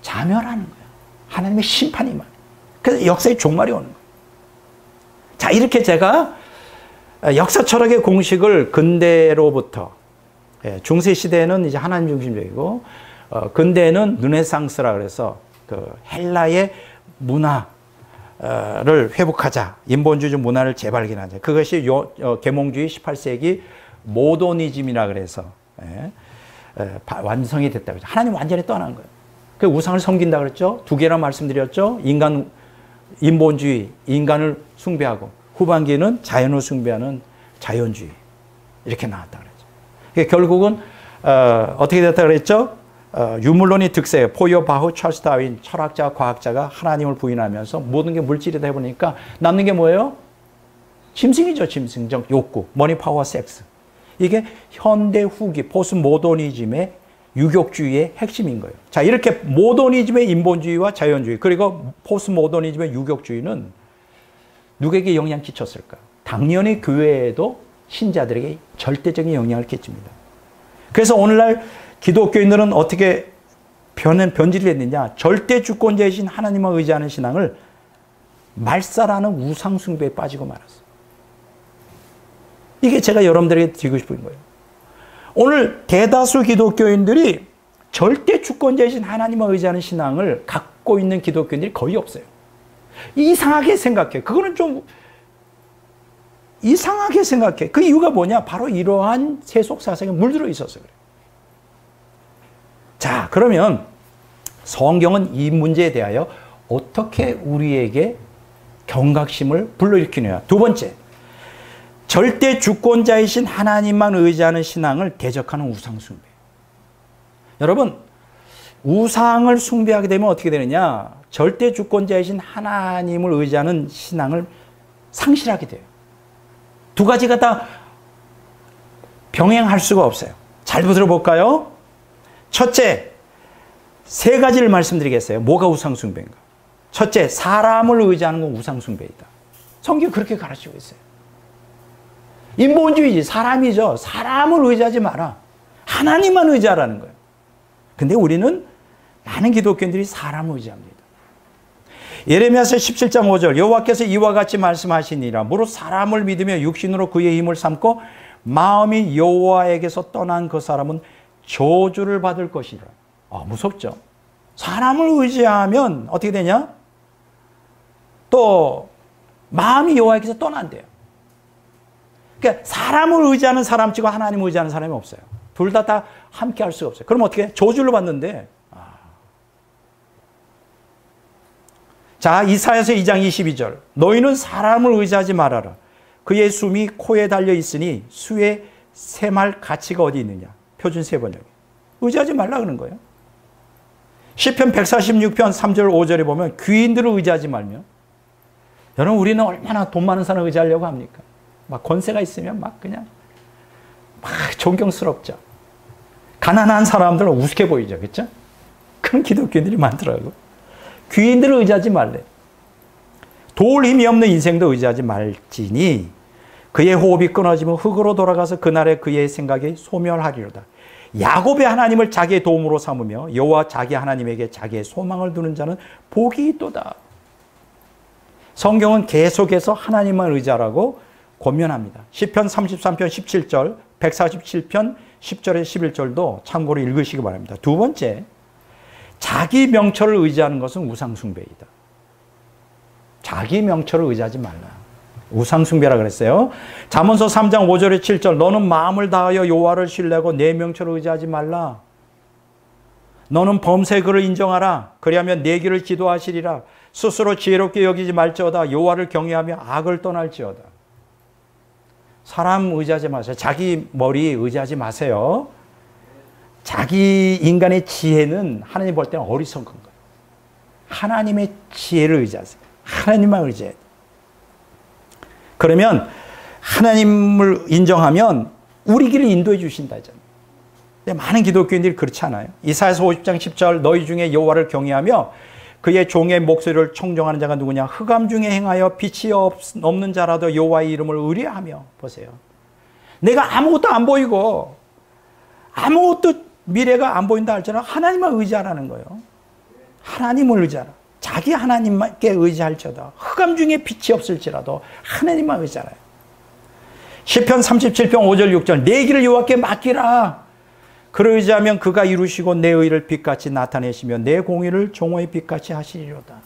자멸하는 거예요. 하나님의 심판이 임하는 거예요. 그래서 역사의 종말이 오는 거예요. 자, 이렇게 제가 역사 철학의 공식을 근대로부터, 중세 시대는 이제 하나님 중심적이고, 근대는 르네상스라 그래서 그 헬라의 문화를 회복하자, 인본주의 문화를 재발견하자. 그것이 계몽주의 18세기 모더니즘이라 그래서 완성이 됐다고 그랬죠. 하나님 완전히 떠난 거예요. 그 우상을 섬긴다 그랬죠. 두 개나 말씀드렸죠. 인본주의, 인간을 숭배하고, 후반기는 자연을 숭배하는 자연주의. 이렇게 나왔다 그랬죠. 결국은 어떻게 됐다 그랬죠? 유물론이 득세, 포여바흐, 찰스 다윈, 철학자, 과학자가 하나님을 부인하면서 모든 게 물질이다 해보니까 남는 게 뭐예요? 짐승이죠. 짐승적 욕구, 머니, 파워, 섹스. 이게 현대 후기, 포스트 모더니즘의 유격주의의 핵심인 거예요. 자, 이렇게 모더니즘의 인본주의와 자연주의, 그리고 포스트 모더니즘의 유격주의는 누구에게 영향을 끼쳤을까? 당연히 교회에도 신자들에게 절대적인 영향을 끼칩니다. 그래서 오늘날 기독교인들은 어떻게 변질이 됐느냐? 절대 주권자이신 하나님만 의지하는 신앙을 말살하는 우상 숭배에 빠지고 말았어요. 이게 제가 여러분들에게 드리고 싶은 거예요. 오늘 대다수 기독교인들이 절대 주권자이신 하나님만 의지하는 신앙을 갖고 있는 기독교인들이 거의 없어요. 이상하게 생각해. 그거는 좀 이상하게 생각해. 그 이유가 뭐냐? 바로 이러한 세속 사상에 물들어 있어서 그래요. 자, 그러면 성경은 이 문제에 대하여 어떻게 우리에게 경각심을 불러일으키느냐. 두 번째, 절대 주권자이신 하나님만 의지하는 신앙을 대적하는 우상 숭배. 여러분, 우상을 숭배하게 되면 어떻게 되느냐? 절대 주권자이신 하나님을 의지하는 신앙을 상실하게 돼요. 두 가지가 다 병행할 수가 없어요. 잘 들어볼까요? 첫째, 세 가지를 말씀드리겠어요. 뭐가 우상 숭배인가? 첫째, 사람을 의지하는 건 우상 숭배이다. 성경이 그렇게 가르치고 있어요. 인본주의지, 사람이죠. 사람을 의지하지 마라. 하나님만 의지하라는 거예요. 근데 우리는 많은 기독교인들이 사람을 의지합니다. 예레미야서 17장 5절, 여호와께서 이와 같이 말씀하시니라. 무릇 사람을 믿으며 육신으로 그의 힘을 삼고 마음이 여호와에게서 떠난 그 사람은 저주를 받을 것이라. 무섭죠. 사람을 의지하면 어떻게 되냐? 또 마음이 여호와에게서 떠난대요. 그러니까 사람을 의지하는 사람 치고 하나님을 의지하는 사람이 없어요. 둘 다 함께 할 수가 없어요. 그럼 어떻게 해? 저주를 받는데. 자, 이사야서 2장 22절. 너희는 사람을 의지하지 말아라. 그의 숨이 코에 달려 있으니 수의 샘할 가치가 어디 있느냐. 표준 세번역에. 의지하지 말라 그러는 거예요. 시편 146편 3절 5절에 보면 귀인들을 의지하지 말며. 여러분, 우리는 얼마나 돈 많은 사람을 의지하려고 합니까? 막 권세가 있으면 막 그냥 막 존경스럽죠. 가난한 사람들은 우습게 보이죠. 그렇죠? 그런 기독교인들이 많더라고요. 귀인들을 의지하지 말래. 도울 힘이 없는 인생도 의지하지 말지니 그의 호흡이 끊어지면 흙으로 돌아가서 그날에 그의 생각이 소멸하리로다. 야곱의 하나님을 자기의 도움으로 삼으며 여호와 자기 하나님에게 자기의 소망을 두는 자는 복이 있도다. 성경은 계속해서 하나님만 의지하라고 권면합니다. 시편 33편 17절, 147편 10절에 11절도 참고로 읽으시기 바랍니다. 두 번째, 자기 명철을 의지하는 것은 우상숭배이다. 자기 명철을 의지하지 말라. 우상숭배라 그랬어요. 잠언서 3장 5절에 7절, 너는 마음을 다하여 여호와를 신뢰하고 내 명철을 의지하지 말라. 너는 범사의 그를 인정하라. 그리하면 내 길을 지도하시리라. 스스로 지혜롭게 여기지 말지어다. 여호와를 경외하며 악을 떠날지어다. 사람 의지하지 마세요. 자기 머리 의지하지 마세요. 자기 인간의 지혜는 하나님 볼 때는 어리석은 거예요. 하나님의 지혜를 의지하세요. 하나님만 의지해야 돼요. 그러면 하나님을 인정하면 우리 길을 인도해 주신다 하잖아요. 근데 많은 기독교인들이 그렇지 않아요. 이사야서 50장 10절, 너희 중에 여호와를 경외하며 그의 종의 목소리를 청종하는 자가 누구냐? 흑암 중에 행하여 빛이 없는 자라도 여호와의 이름을 의뢰하며. 보세요. 내가 아무것도 안 보이고 아무것도 미래가 안 보인다 할지라도 하나님만 의지하라는 거예요. 하나님을 의지하라. 자기 하나님께 의지할지어다. 흑암 중에 빛이 없을지라도 하나님만 의지하라. 시편 37편 5절 6절 내 길을 여호와께 맡기라. 그를 의지하면 그가 이루시고 내 의를 빛같이 나타내시며 내 공의를 종호의 빛같이 하시리로다.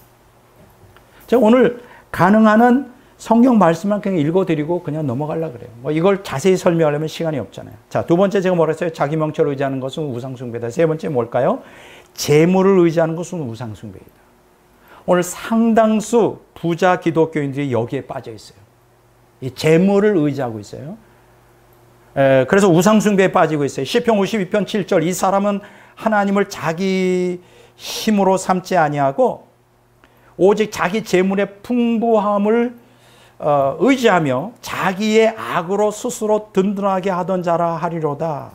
제가 오늘 가능한 한 성경 말씀만 그냥 읽어드리고 그냥 넘어가려고 그래요. 뭐 이걸 자세히 설명하려면 시간이 없잖아요. 자, 두 번째 제가 뭐라 했어요? 자기 명철을 의지하는 것은 우상숭배다. 세 번째 뭘까요? 재물을 의지하는 것은 우상숭배이다. 오늘 상당수 부자 기독교인들이 여기에 빠져 있어요. 이 재물을 의지하고 있어요. 그래서 우상숭배에 빠지고 있어요. 시편 52편 7절 이 사람은 하나님을 자기 힘으로 삼지 아니하고 오직 자기 재물의 풍부함을 의지하며 자기의 악으로 스스로 든든하게 하던 자라 하리로다.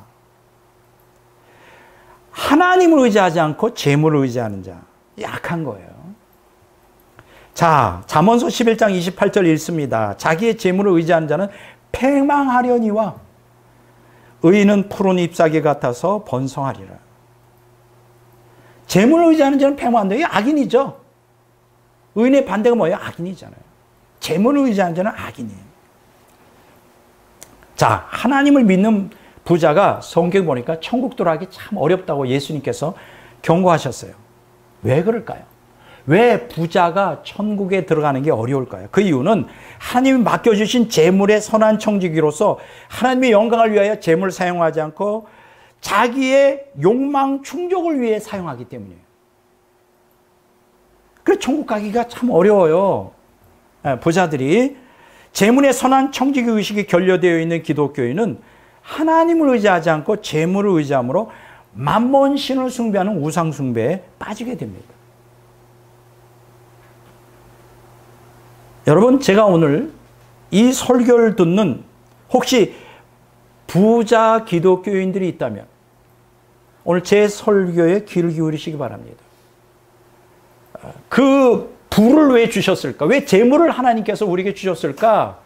하나님을 의지하지 않고 재물을 의지하는 자, 약한 거예요. 자, 잠언서 11장 28절 읽습니다. 자기의 재물을 의지하는 자는 패망하려니와 의인은 푸른 잎사귀 같아서 번성하리라. 재물을 의지하는 자는 패망한다. 이게 악인이죠. 의인의 반대가 뭐예요? 악인이잖아요. 재물을 의지하는 자는 악인이에요. 자, 하나님을 믿는 부자가 성경 보니까 천국 들어가기 참 어렵다고 예수님께서 경고하셨어요. 왜 그럴까요? 왜 부자가 천국에 들어가는 게 어려울까요? 그 이유는 하나님이 맡겨주신 재물의 선한 청지기로서 하나님의 영광을 위하여 재물을 사용하지 않고 자기의 욕망 충족을 위해 사용하기 때문이에요. 그래서 천국 가기가 참 어려워요. 부자들이. 재물의 선한 청지기 의식이 결여되어 있는 기독교인은 하나님을 의지하지 않고 재물을 의지함으로 만몬신을 숭배하는 우상숭배에 빠지게 됩니다. 여러분, 제가 오늘 이 설교를 듣는 혹시 부자 기독교인들이 있다면 오늘 제 설교에 귀를 기울이시기 바랍니다. 그 부를 왜 주셨을까? 왜 재물을 하나님께서 우리에게 주셨을까?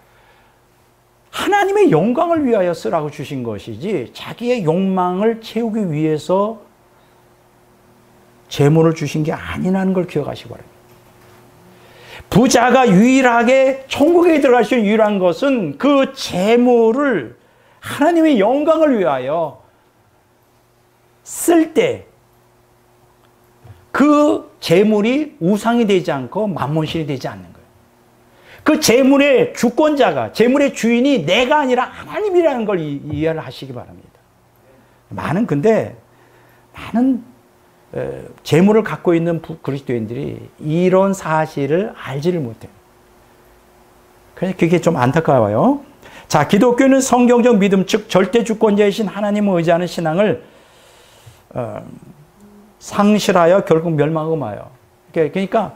하나님의 영광을 위하여 쓰라고 주신 것이지 자기의 욕망을 채우기 위해서 재물을 주신 게 아니라는 걸 기억하시기 바랍니다. 부자가 유일하게 천국에 들어갈 수 있는 유일한 것은 그 재물을 하나님의 영광을 위하여 쓸 때 그 재물이 우상이 되지 않고 만몬신이 되지 않는 거예요. 그 재물의 주권자가, 재물의 주인이 내가 아니라 하나님이라는 걸 이해를 하시기 바랍니다. 많은 재물을 갖고 있는 그리스도인들이 이런 사실을 알지를 못해요. 그래서 그게 좀 안타까워요. 자, 기독교는 성경적 믿음, 즉 절대 주권자이신 하나님을 의지하는 신앙을 상실하여 결국 멸망하고 마요. 그러니까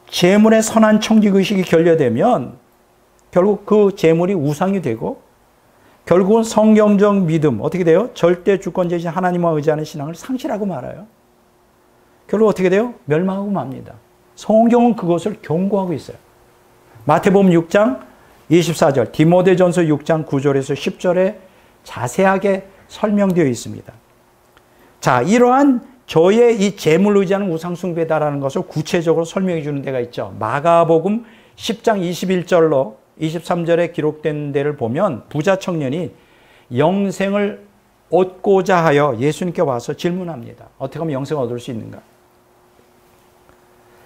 재물의 선한 청지의식이 결여되면 결국 그 재물이 우상이 되고 결국은 성경적 믿음, 어떻게 돼요? 절대 주권자이신 하나님을 의지하는 신앙을 상실하고 말아요. 결국 어떻게 돼요? 멸망하고 맙니다. 성경은 그것을 경고하고 있어요. 마태복음 6장 24절, 디모데전서 6장 9절에서 10절에 자세하게 설명되어 있습니다. 자, 이러한 저의 이 재물 의지하는 우상숭배다라는 것을 구체적으로 설명해 주는 데가 있죠. 마가복음 10장 21절로 23절에 기록된 데를 보면 부자 청년이 영생을 얻고자 하여 예수님께 와서 질문합니다. 어떻게 하면 영생을 얻을 수 있는가?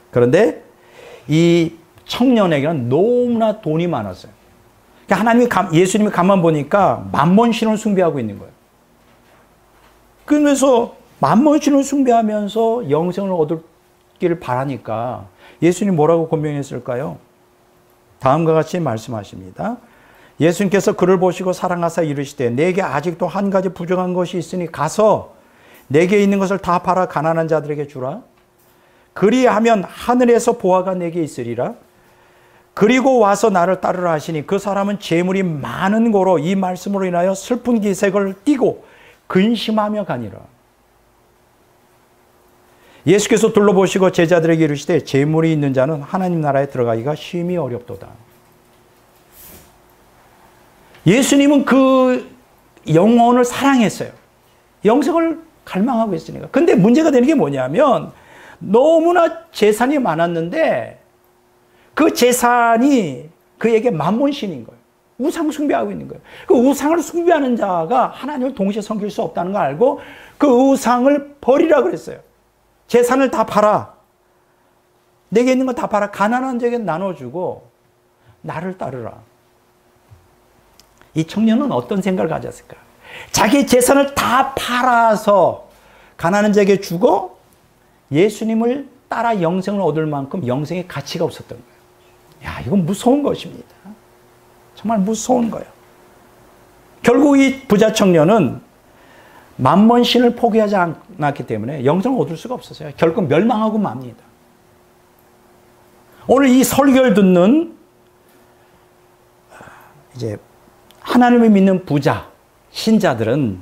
그런데 이 청년에게는 너무나 돈이 많았어요. 그러니까 예수님이 가만 보니까 만몬신을 숭배하고 있는 거예요. 그러면서 만몬신을 숭배하면서 영생을 얻기를 바라니까 예수님이 뭐라고 권면했을까요? 다음과 같이 말씀하십니다. 예수님께서 그를 보시고 사랑하사 이르시되 내게 아직도 한 가지 부족한 것이 있으니 가서 내게 있는 것을 다 팔아 가난한 자들에게 주라. 그리하면 하늘에서 보화가 내게 있으리라. 그리고 와서 나를 따르라 하시니 그 사람은 재물이 많은 고로 이 말씀으로 인하여 슬픈 기색을 띠고 근심하며 가니라. 예수께서 둘러보시고 제자들에게 이르시되 재물이 있는 자는 하나님 나라에 들어가기가 심히 어렵도다. 예수님은 그 영혼을 사랑했어요. 영생을 갈망하고 있으니까. 근데 문제가 되는 게 뭐냐면 너무나 재산이 많았는데 그 재산이 그에게 만몬신인 거예요. 우상 숭배하고 있는 거예요. 그 우상을 숭배하는 자가 하나님을 동시에 섬길 수 없다는 걸 알고 그 우상을 버리라 그랬어요. 재산을 다 팔아. 내게 있는 거 다 팔아. 가난한 자에게 나눠주고 나를 따르라. 이 청년은 어떤 생각을 가졌을까? 자기 재산을 다 팔아서 가난한 자에게 주고 예수님을 따라 영생을 얻을 만큼 영생의 가치가 없었던 거예요. 야, 이건 무서운 것입니다. 정말 무서운 거예요. 결국 이 부자 청년은 만몬신을 포기하지 않았기 때문에 영생을 얻을 수가 없었어요. 결국 멸망하고 맙니다. 오늘 이 설교를 듣는 이제 하나님을 믿는 부자, 신자들은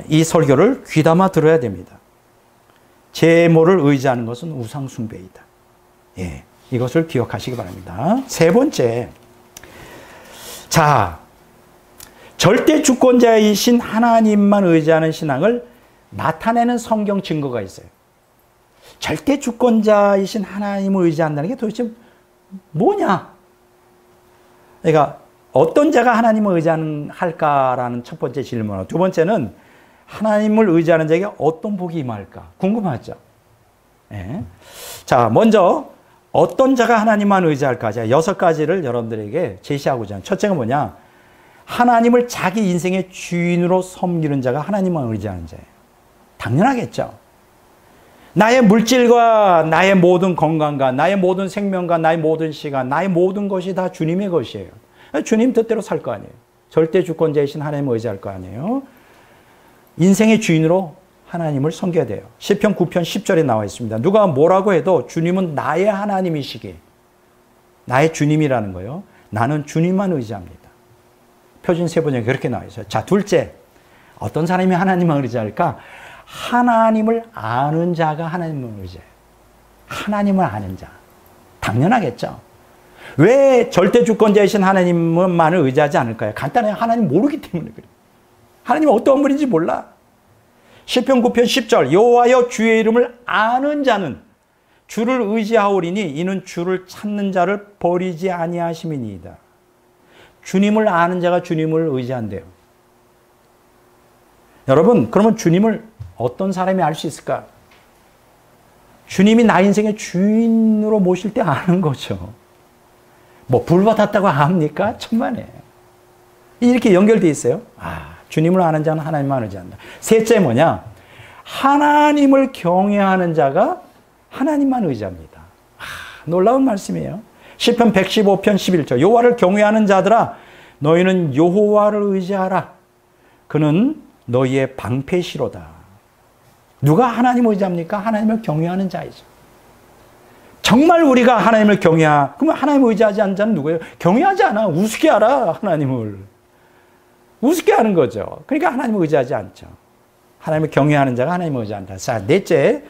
이 설교를 귀담아 들어야 됩니다. 재물을 의지하는 것은 우상숭배이다. 예, 이것을 기억하시기 바랍니다. 세 번째, 자, 절대 주권자이신 하나님만 의지하는 신앙을 나타내는 성경 증거가 있어요. 절대 주권자이신 하나님을 의지한다는 게 도대체 뭐냐? 그러니까 어떤 자가 하나님을 의지할까라는 첫 번째 질문. 두 번째는 하나님을 의지하는 자에게 어떤 복이 임할까? 궁금하죠? 예. 자, 먼저 어떤 자가 하나님만 의지할까? 제가 6가지를 여러분들에게 제시하고자 합니다. 첫째가 뭐냐? 하나님을 자기 인생의 주인으로 섬기는 자가 하나님만 의지하는 자예요. 당연하겠죠. 나의 물질과 나의 모든 건강과 나의 모든 생명과 나의 모든 시간, 나의 모든 것이 다 주님의 것이에요. 주님 뜻대로 살 거 아니에요. 절대 주권자이신 하나님을 의지할 거 아니에요. 인생의 주인으로 하나님을 섬겨야 돼요. 시편 9편 10절에 나와 있습니다. 누가 뭐라고 해도 주님은 나의 하나님이시기, 나의 주님이라는 거예요. 나는 주님만 의지합니다. 표준 세번역에 그렇게 나와 있어요. 자, 둘째, 어떤 사람이 하나님만 의지할까? 하나님을 아는 자가 하나님을 의지해요. 하나님을 아는 자. 당연하겠죠. 왜 절대 주권자이신 하나님만을 의지하지 않을까요? 간단해요. 하나님 모르기 때문에 그래요. 하나님은 어떤 분인지 몰라. 시편 9편 10절 여호와여 주의 이름을 아는 자는 주를 의지하오리니 이는 주를 찾는 자를 버리지 아니하심이니이다. 주님을 아는 자가 주님을 의지한대요. 여러분, 그러면 주님을 어떤 사람이 알 수 있을까? 주님이 나 인생의 주인으로 모실 때 아는 거죠. 뭐 불 받았다고 압니까? 천만에. 이렇게 연결되어 있어요. 주님을 아는 자는 하나님만 의지한다. 셋째 뭐냐? 하나님을 경외하는 자가 하나님만 의지합니다. 놀라운 말씀이에요. 시편 115편 11절 여호와를 경외하는 자들아 너희는 여호와를 의지하라. 그는 너희의 방패시로다. 누가 하나님을 의지합니까? 하나님을 경외하는 자이죠. 정말 우리가 하나님을 그러면 하나님을 의지하지 않는 자는 누구예요? 경외하지 않아. 우습게 알아. 하나님을. 우습게 하는 거죠. 그러니까 하나님을 의지하지 않죠. 하나님을 경외하는 자가 하나님을 의지한다. 자, 넷째,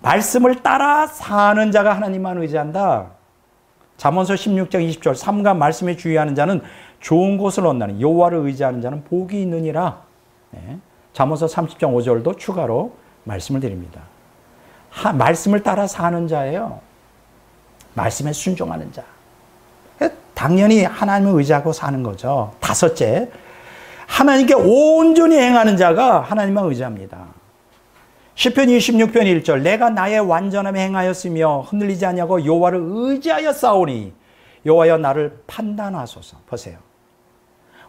말씀을 따라 사는 자가 하나님만 의지한다. 잠언서 16장 20절 삼가 말씀에 주의하는 자는 좋은 것을 얻나니 여호와를 의지하는 자는 복이 있느니라. 네. 잠언서 30장 5절도 추가로 말씀을 드립니다. 말씀을 따라 사는 자예요. 말씀에 순종하는 자. 당연히 하나님을 의지하고 사는 거죠. 다섯째, 하나님께 온전히 행하는 자가 하나님만 의지합니다. 시편 26편 1절 내가 나의 완전함에 행하였으며 흔들리지 아니하고 여호와를 의지하여 싸우니 여호와여 나를 판단하소서. 보세요.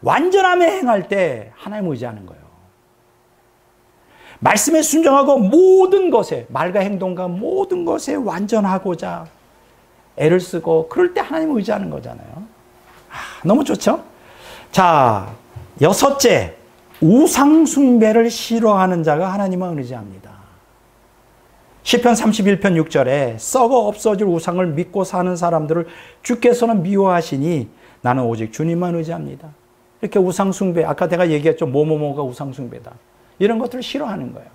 완전함에 행할 때 하나님을 의지하는 거예요. 말씀에 순종하고 모든 것에 말과 행동과 모든 것에 완전하고자 애를 쓰고 그럴 때 하나님을 의지하는 거잖아요. 너무 좋죠? 자, 여섯째, 우상 숭배를 싫어하는 자가 하나님만 의지합니다. 시편 31편 6절에 썩어 없어질 우상을 믿고 사는 사람들을 주께서는 미워하시니 나는 오직 주님만 의지합니다. 이렇게 우상 숭배, 아까 내가 얘기했죠. 뭐뭐뭐가 우상 숭배다. 이런 것들을 싫어하는 거예요.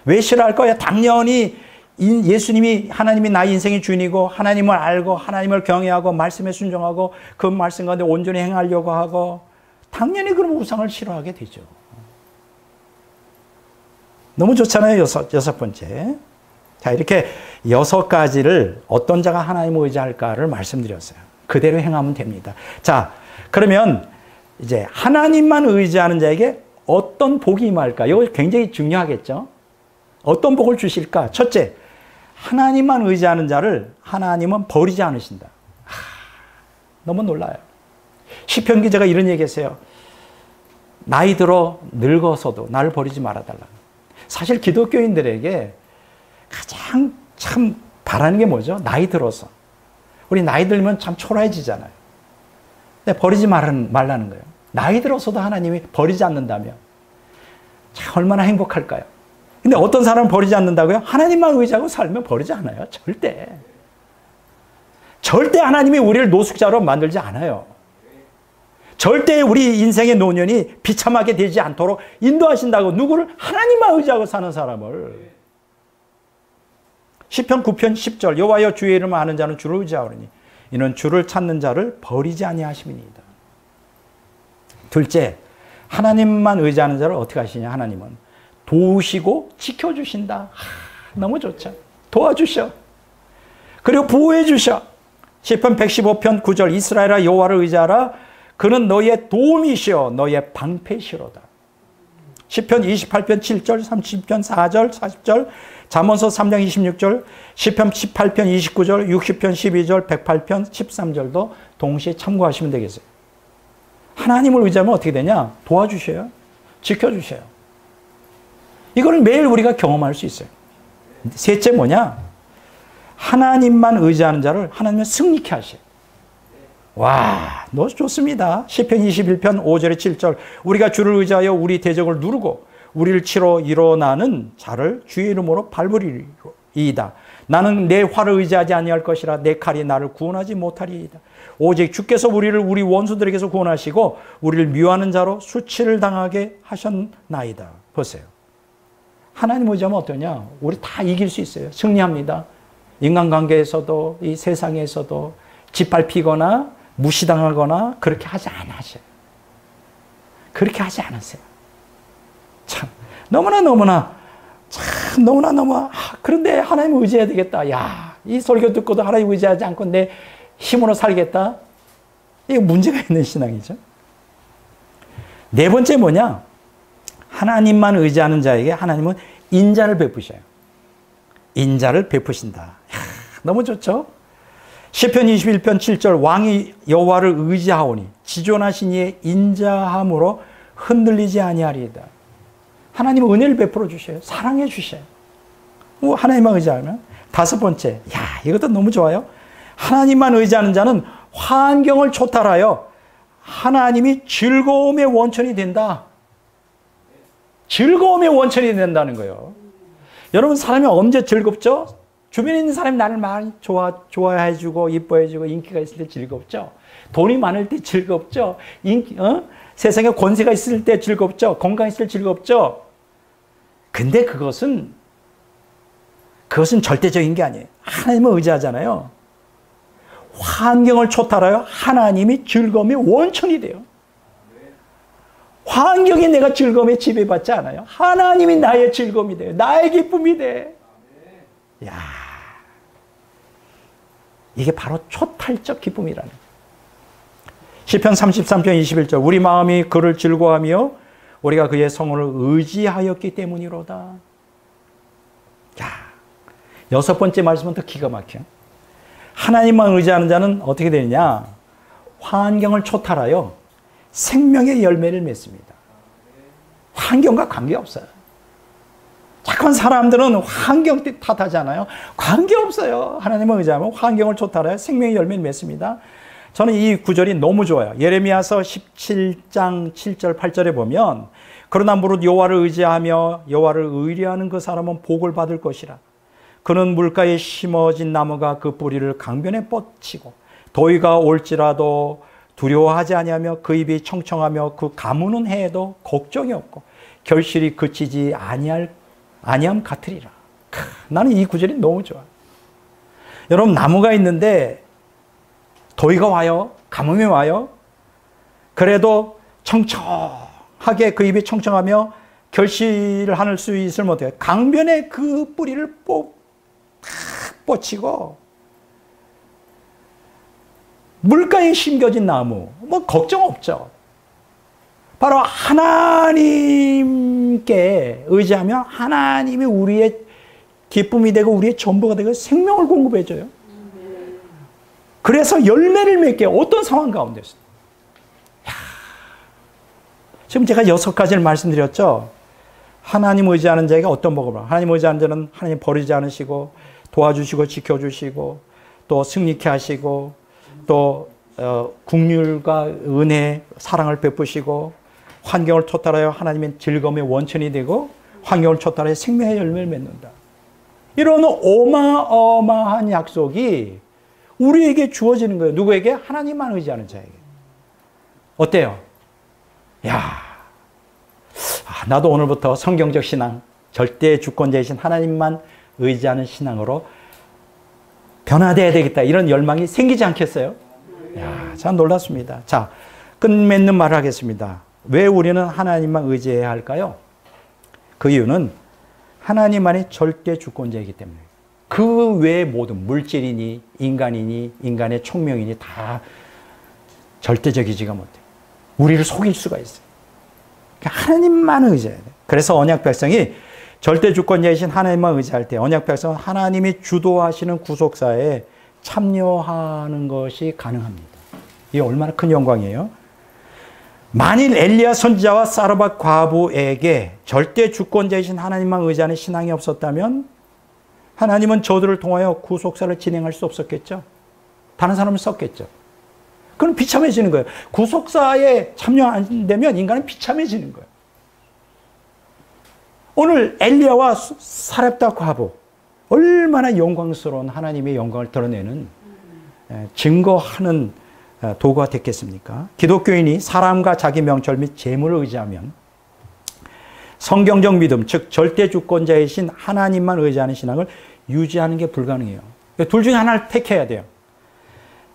왜 싫어할 거야? 당연히 예수님이 하나님이 나의 인생의 주인이고 하나님을 알고 하나님을 경외하고 말씀에 순종하고 그 말씀 가운데 온전히 행하려고 하고 당연히 그럼 우상을 싫어하게 되죠. 너무 좋잖아요. 여섯 번째. 자, 이렇게 6가지를 어떤 자가 하나님을 의지할까를 말씀드렸어요. 그대로 행하면 됩니다. 자, 그러면 이제 하나님만 의지하는 자에게 어떤 복이 임할까? 이거 굉장히 중요하겠죠? 어떤 복을 주실까? 첫째, 하나님만 의지하는 자를 하나님은 버리지 않으신다. 너무 놀라요. 시편 기자가 이런 얘기했어요. 나이 들어 늙어서도 나를 버리지 말아달라. 사실 기독교인들에게 가장 참 바라는 게 뭐죠? 나이 들어서. 우리 나이 들면 참 초라해지잖아요. 근데 버리지 말라는 거예요. 나이 들어서도 하나님이 버리지 않는다면 참 얼마나 행복할까요? 근데 어떤 사람은 버리지 않는다고요? 하나님만 의지하고 살면 버리지 않아요. 절대. 절대 하나님이 우리를 노숙자로 만들지 않아요. 절대 우리 인생의 노년이 비참하게 되지 않도록 인도하신다고. 누구를? 하나님만 의지하고 사는 사람을. 시편 9편 10절 여호와여 주의 이름을 아는 자는 주를 의지하오니 이는 주를 찾는 자를 버리지 아니하심이니이다. 둘째, 하나님만 의지하는 자를 어떻게 하시냐? 하나님은 도우시고 지켜주신다. 너무 좋죠. 도와주셔. 그리고 보호해 주셔. 시편 115편 9절 이스라엘아 여호와를 의지하라. 그는 너희의 도움이시여 너희의 방패시로다. 시편 28편 7절 30편 4절 40절 잠언서 3장 26절 시편 18편 29절 60편 12절 108편 13절도 동시에 참고하시면 되겠어요. 하나님을 의지하면 어떻게 되냐? 도와주셔요. 지켜주셔요. 이거를 매일 우리가 경험할 수 있어요. 셋째 뭐냐? 하나님만 의지하는 자를 하나님은 승리케 하셔요. 와, 너무 좋습니다. 시편 21편 5절에 7절 우리가 주를 의지하여 우리 대적을 누르고 우리를 치러 일어나는 자를 주의 이름으로 밟으리이다. 나는 내 활을 의지하지 아니할 것이라 내 칼이 나를 구원하지 못하리이다. 오직 주께서 우리를 우리 원수들에게서 구원하시고 우리를 미워하는 자로 수치를 당하게 하셨나이다. 보세요. 하나님 의지하면 어떠냐? 우리 다 이길 수 있어요. 승리합니다. 인간관계에서도 이 세상에서도 짓밟히거나 무시당하거나 그렇게 하지 않으세요. 그렇게 하지 않으세요. 참 너무나 그런데 하나님을 의지해야 되겠다. 야, 이 설교 듣고도 하나님 의지하지 않고 내 힘으로 살겠다. 이거 문제가 있는 신앙이죠. 네 번째 뭐냐? 하나님만 의지하는 자에게 하나님은 인자를 베푸셔요. 인자를 베푸신다. 야, 너무 좋죠? 시편 21편 7절 왕이 여호와를 의지하오니 지존하신 이의 인자함으로 흔들리지 아니하리이다. 하나님은 은혜를 베풀어 주셔요. 사랑해 주셔요. 하나님만 의지하면. 다섯 번째, 야, 이것도 너무 좋아요. 하나님만 의지하는 자는 환경을 초탈하여 하나님이 즐거움의 원천이 된다. 즐거움의 원천이 된다는 거예요. 여러분, 사람이 언제 즐겁죠? 주변에 있는 사람이 나를 많이 좋아해주고 이뻐해주고 인기가 있을 때 즐겁죠. 돈이 많을 때 즐겁죠. 세상에 권세가 있을 때 즐겁죠. 건강했을 때 즐겁죠. 근데 그것은 절대적인 게 아니에요. 하나님을 의지하잖아요. 환경을 초탈하여 하나님이 즐거움의 원천이 돼요. 환경이 내가 즐거움에 지배받지 않아요. 하나님이 나의 즐거움이 돼요. 나의 기쁨이 돼. 야, 이게 바로 초탈적 기쁨이라는 거예요. 시편 33편 21절 우리 마음이 그를 즐거워하며 우리가 그의 성을 의지하였기 때문이로다. 야, 여섯 번째 말씀은 더 기가 막혀요. 하나님만 의지하는 자는 어떻게 되느냐? 환경을 초탈하여 생명의 열매를 맺습니다. 환경과 관계없어요. 착한 사람들은 환경 탓하잖아요. 관계없어요. 하나님을 의지하면 환경을 초탈하여 생명의 열매를 맺습니다. 저는 이 구절이 너무 좋아요. 예레미야서 17장 7절 8절에 보면 그러나 무릇 여호와를 의지하며 여호와를 의뢰하는 그 사람은 복을 받을 것이라. 그는 물가에 심어진 나무가 그 뿌리를 강변에 뻗치고 더위가 올지라도 두려워하지 아니하며 그 입이 청청하며 그 가무는 해에도 걱정이 없고 결실이 그치지 아니함 같으리라. 나는 이 구절이 너무 좋아. 여러분, 나무가 있는데 더위가 와요. 가뭄이 와요. 그래도 청청하게 그 입이 청청하며 결실을 할 수 있으면 어때요? 강변에 그 뿌리를 뻗치고 물가에 심겨진 나무, 뭐 걱정 없죠. 바로 하나님께 의지하면 하나님이 우리의 기쁨이 되고 우리의 전부가 되고 생명을 공급해줘요. 그래서 열매를 맺게 어떤 상황 가운데서. 지금 제가 6가지를 말씀드렸죠. 하나님 의지하는 자에게 어떤 복을. 하나님 의지하는 자는 하나님 버리지 않으시고 도와주시고 지켜주시고 또 승리케 하시고 또 긍휼과 은혜, 사랑을 베푸시고 환경을 토탈하여 하나님의 즐거움의 원천이 되고 환경을 토탈하여 생명의 열매를 맺는다. 이런 어마어마한 약속이 우리에게 주어지는 거예요. 누구에게? 하나님만 의지하는 자에게. 어때요? 나도 오늘부터 성경적 신앙, 절대 주권자이신 하나님만 의지하는 신앙으로 변화되어야 되겠다. 이런 열망이 생기지 않겠어요? 참 놀랐습니다. 자, 끝맺는 말을 하겠습니다. 왜 우리는 하나님만 의지해야 할까요? 그 이유는 하나님만이 절대 주권자이기 때문에. 그 외의 모든 물질이니 인간이니 인간의 총명이니 다 절대적이지가 못해. 우리를 속일 수가 있어요. 하나님만 의지해야 돼. 그래서 언약 백성이 절대 주권자이신 하나님만 의지할 때 언약 백성은 하나님이 주도하시는 구속사에 참여하는 것이 가능합니다. 이게 얼마나 큰 영광이에요. 만일 엘리야 선지자와 사르밧 과부에게 절대 주권자이신 하나님만 의지하는 신앙이 없었다면 하나님은 저들을 통하여 구속사를 진행할 수 없었겠죠. 다른 사람을 썼겠죠. 그건 비참해지는 거예요. 구속사에 참여 안 되면 인간은 비참해지는 거예요. 오늘 엘리야와 사렙다 과부, 얼마나 영광스러운 하나님의 영광을 드러내는 증거하는 도구가 됐겠습니까? 기독교인이 사람과 자기 명철 및 재물을 의지하면 성경적 믿음, 즉 절대 주권자이신 하나님만 의지하는 신앙을 유지하는 게 불가능해요. 둘 중에 하나를 택해야 돼요.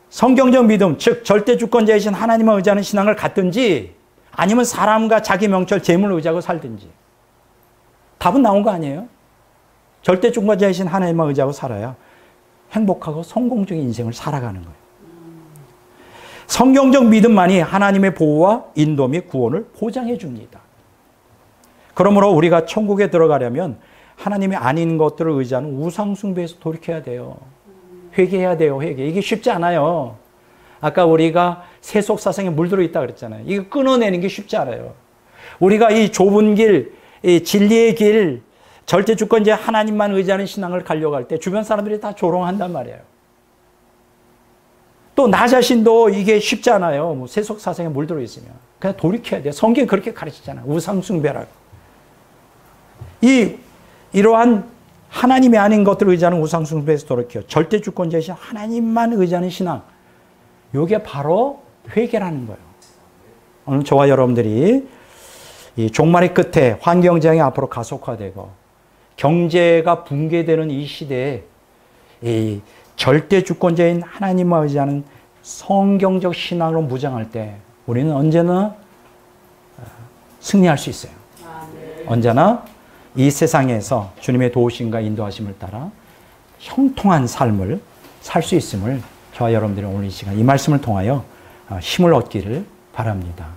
성경적 믿음, 즉 절대 주권자이신 하나님만 의지하는 신앙을 갖든지 아니면 사람과 자기 명철, 재물을 의지하고 살든지. 답은 나온 거 아니에요? 절대 주권자이신 하나님만 의지하고 살아야 행복하고 성공적인 인생을 살아가는 거예요. 성경적 믿음만이 하나님의 보호와 인도 및 구원을 보장해 줍니다. 그러므로 우리가 천국에 들어가려면 하나님이 아닌 것들을 의지하는 우상숭배에서 돌이켜야 돼요. 회개해야 돼요. 회개. 이게 쉽지 않아요. 아까 우리가 세속사상에 물들어 있다 그랬잖아요. 이거 끊어내는 게 쉽지 않아요. 우리가 이 좁은 길, 이 진리의 길, 절대 주권자 하나님만 의지하는 신앙을 가려고 할 때 주변 사람들이 다 조롱한단 말이에요. 또 나 자신도 이게 쉽지 않아요. 뭐 세속사상에 물들어 있으면. 그냥 돌이켜야 돼요. 성경이 그렇게 가르치잖아요. 우상숭배라고. 이러한 하나님이 아닌 것들을 의지하는 우상숭배에서 돌이켜 절대 주권자이신 하나님만 의지하는 신앙. 이게 바로 회개라는 거예요. 오늘 저와 여러분들이 이 종말의 끝에 환경재앙이 앞으로 가속화되고 경제가 붕괴되는 이 시대에 이 절대 주권자인 하나님만 의지하는 성경적 신앙으로 무장할 때 우리는 언제나 승리할 수 있어요. 언제나 이 세상에서 주님의 도우심과 인도하심을 따라 형통한 삶을 살 수 있음을 저와 여러분들이 오늘 이 시간 이 말씀을 통하여 힘을 얻기를 바랍니다.